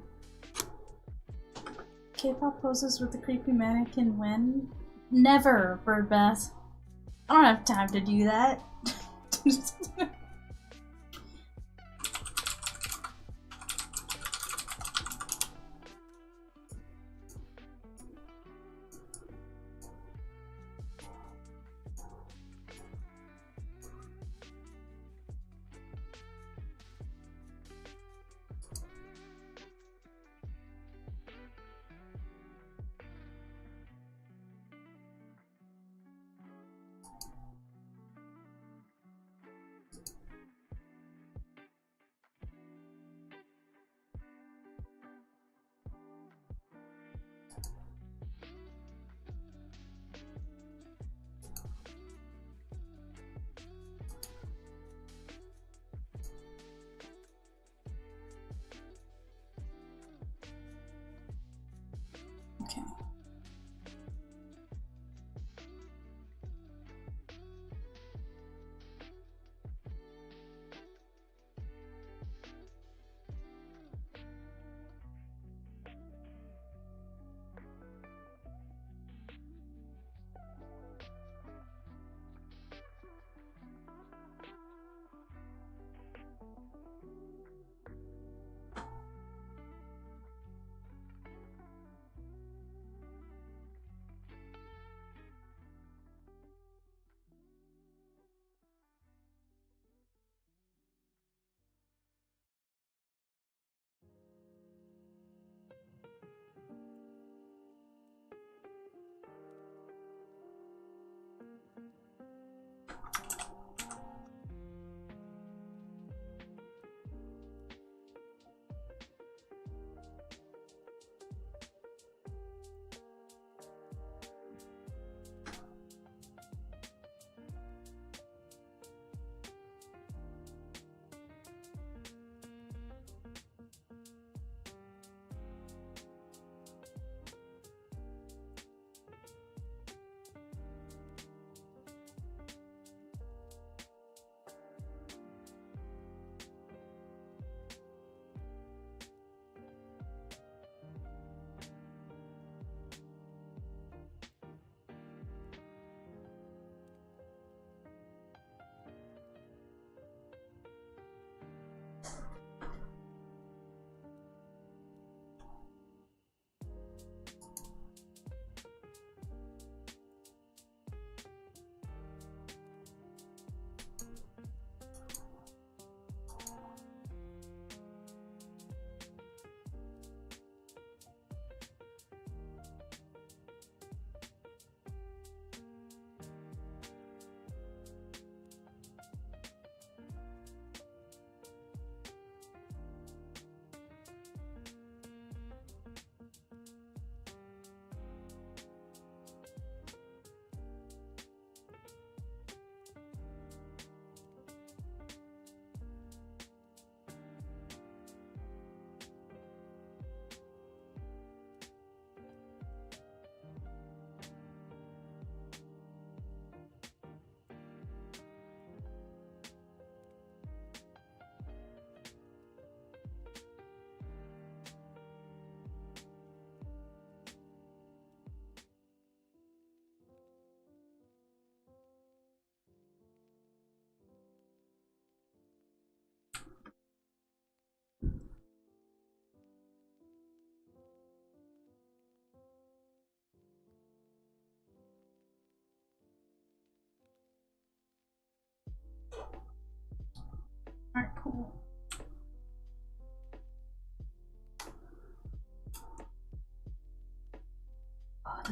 K-pop poses with the creepy mannequin when? Never, Birdbath. I don't have time to do that.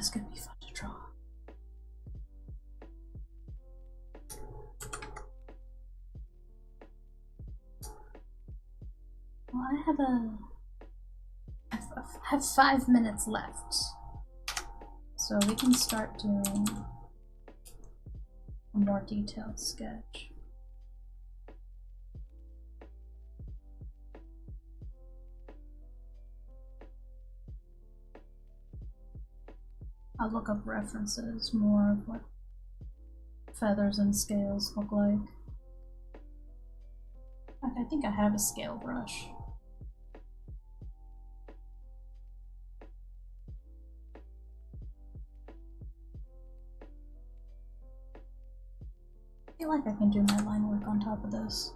this could be fun to draw. Well, I have 5 minutes left, so we can start doing a more detailed sketch. I'll look up references, more of what feathers and scales look like. In fact, I think I have a scale brush. I feel like I can do my line work on top of this.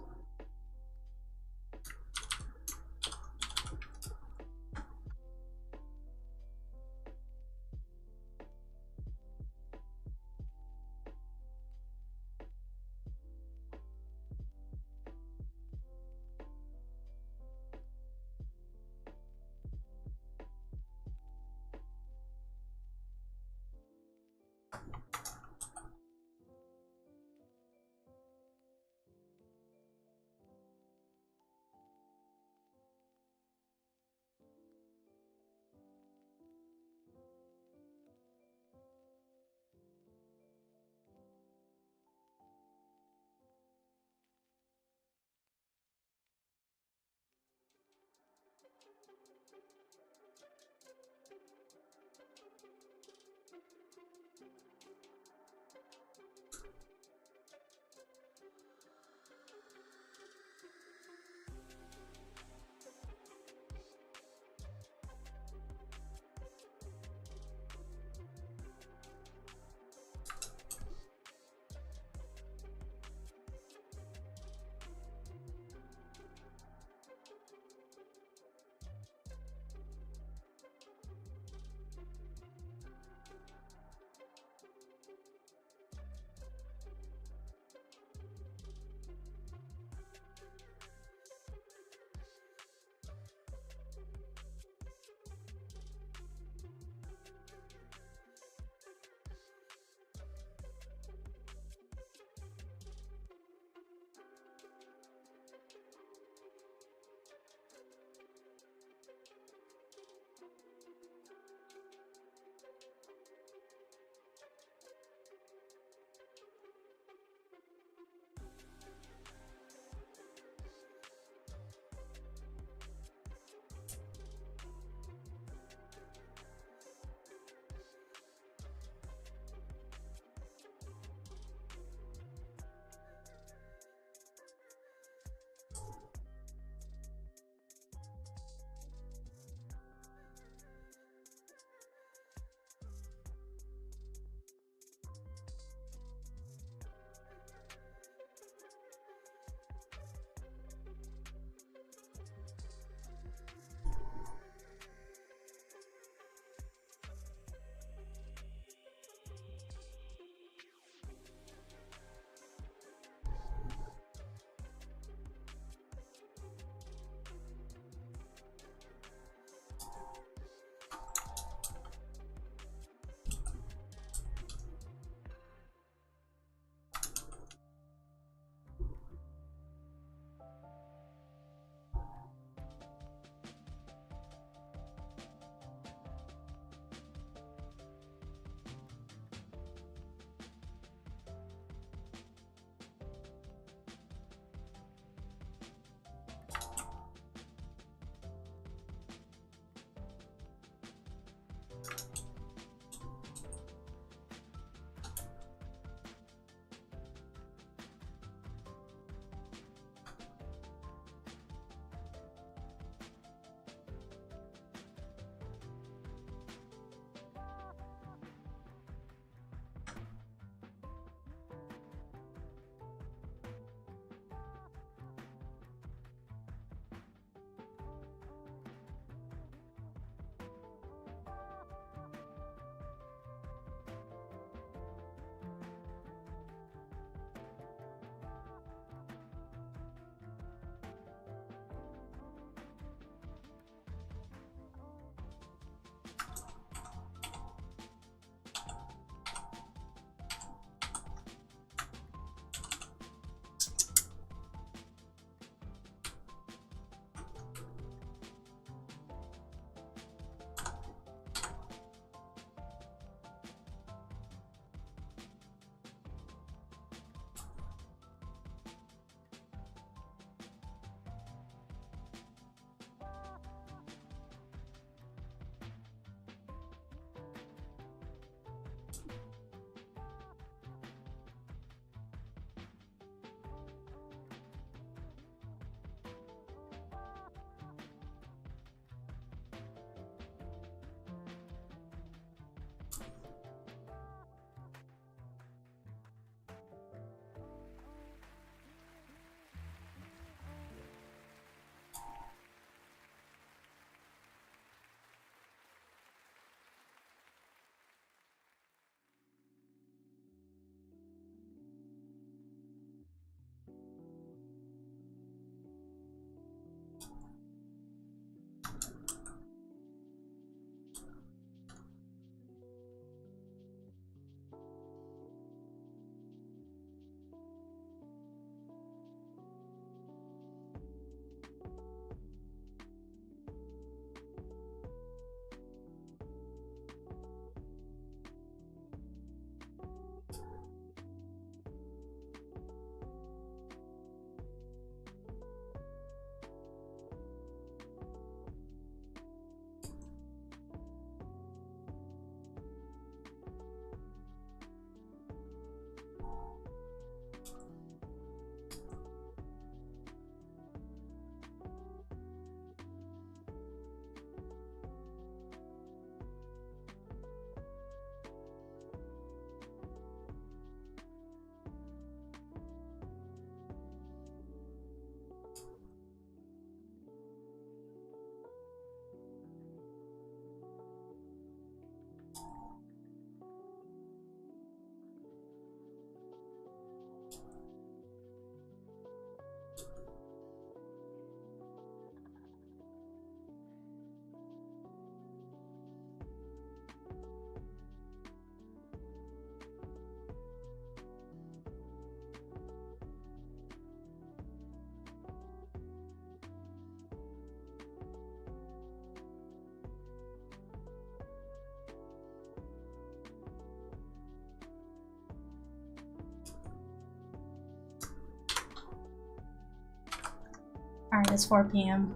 Alright, it's 4 p.m.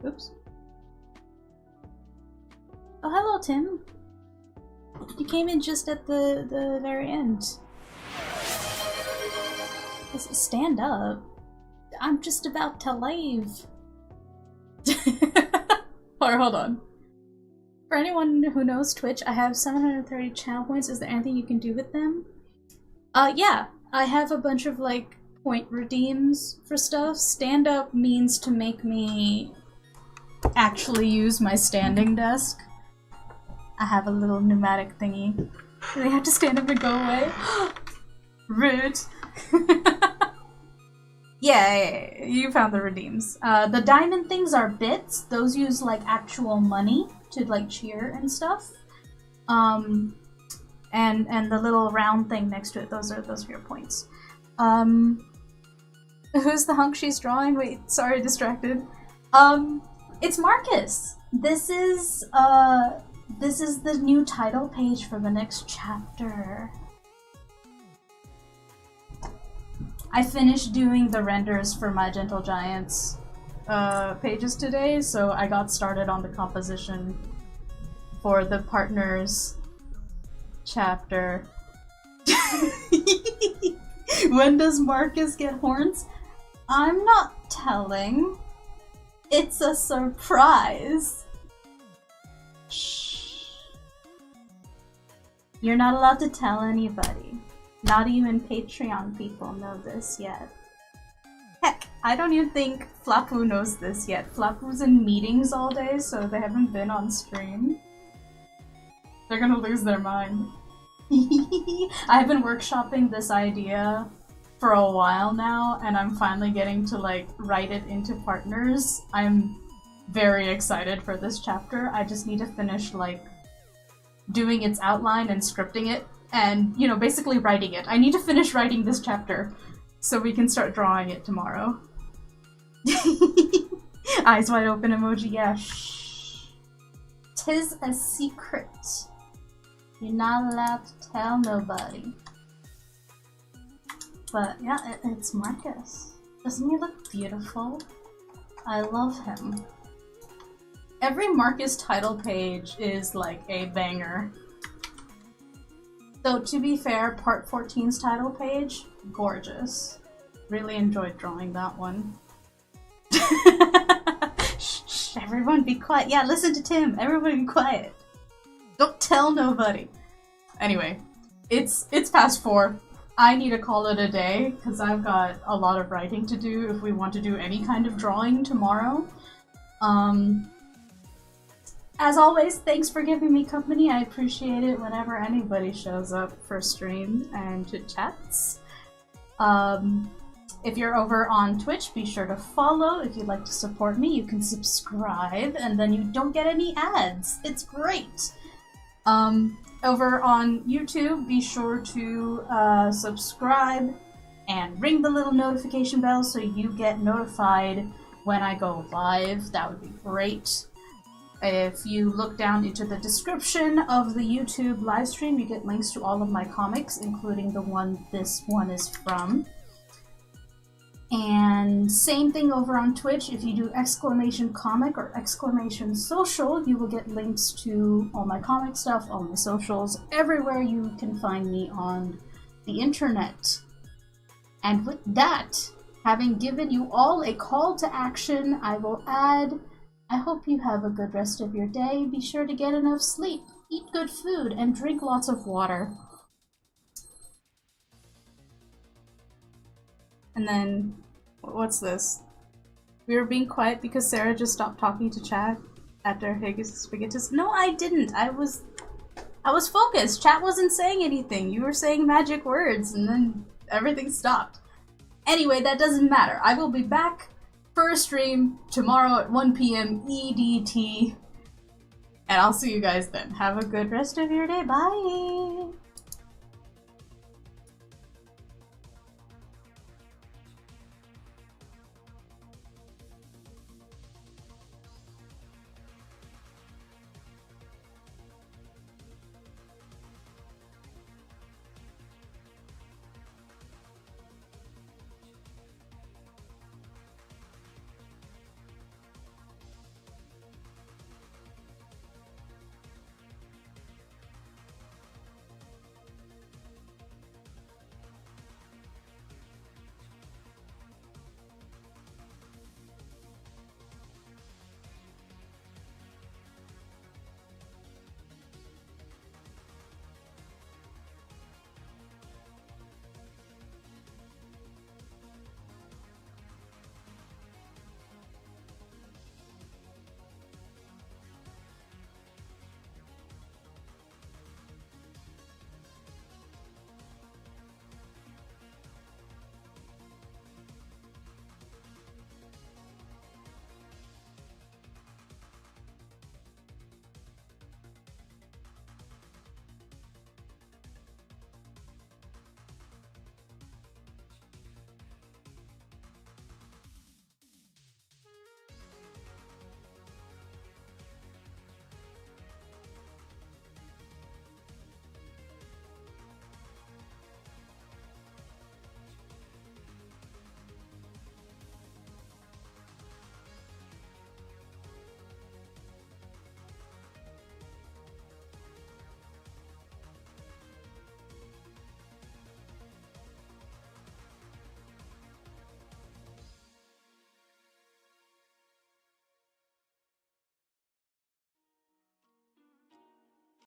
Oops. Oh, hello, Tim. You came in just at the very end. Stand up. I'm just about to leave. Or hold on. For anyone who knows Twitch, I have 730 channel points. Is there anything you can do with them? Yeah. I have a bunch of, like, point redeems for stuff. Stand up means to make me actually use my standing desk. I have a little pneumatic thingy. Do they have to stand up and go away? Rude. Yeah, you found the redeems. The diamond things are bits. Those use, like, actual money to, like, cheer and stuff. And the little round thing next to it, those are your points. Who's the hunk she's drawing? Wait, sorry, distracted. It's Marcus. This is the new title page for the next chapter. I finished doing the renders for My Gentle Giants pages today, so I got started on the composition for the partners chapter. When does Marcus get horns? I'm not telling. It's a surprise. Shh. You're not allowed to tell anybody. Not even Patreon people know this yet. Heck, I don't even think Flapu knows this yet. Flapu's in meetings all day, so they haven't been on stream. They're gonna lose their mind. I've been workshopping this idea for a while now, and I'm finally getting to, like, write it into partners. I'm very excited for this chapter. I just need to finish, like, doing its outline and scripting it, and, you know, basically writing it. I need to finish writing this chapter so we can start drawing it tomorrow. Eyes wide open emoji, yeah, shh. 'Tis a secret. You're not allowed to tell nobody. But yeah, it's Marcus. Doesn't he look beautiful? I love him. Every Marcus title page is like a banger. Though, to be fair, part 14's title page, gorgeous. Really enjoyed drawing that one. Shh, everyone be quiet. Yeah, listen to Tim. Everyone be quiet. Don't tell nobody. Anyway, it's past 4. I need to call it a day, because I've got a lot of writing to do if we want to do any kind of drawing tomorrow. As always, thanks for giving me company. I appreciate it whenever anybody shows up for stream and chit-chats. If you're over on Twitch, be sure to follow. If you'd like to support me, you can subscribe, and then you don't get any ads. It's great! Over on YouTube, be sure to subscribe and ring the little notification bell so you get notified when I go live. That would be great. If you look down into the description of the YouTube livestream, you get links to all of my comics, including the one this one is from. And same thing over on Twitch. If you do !comic or !social, you will get links to all my comic stuff, all my socials, everywhere you can find me on the internet. And with that, having given you all a call to action, I will add, I hope you have a good rest of your day. Be sure to get enough sleep, eat good food, and drink lots of water. And then, what's this? We were being quiet because Sera just stopped talking to chat after Higgs Spaghettis. No, I didn't. I was focused. Chat wasn't saying anything. You were saying magic words, and then everything stopped. Anyway, that doesn't matter. I will be back for a stream tomorrow at 1 p.m. EDT. And I'll see you guys then. Have a good rest of your day. Bye!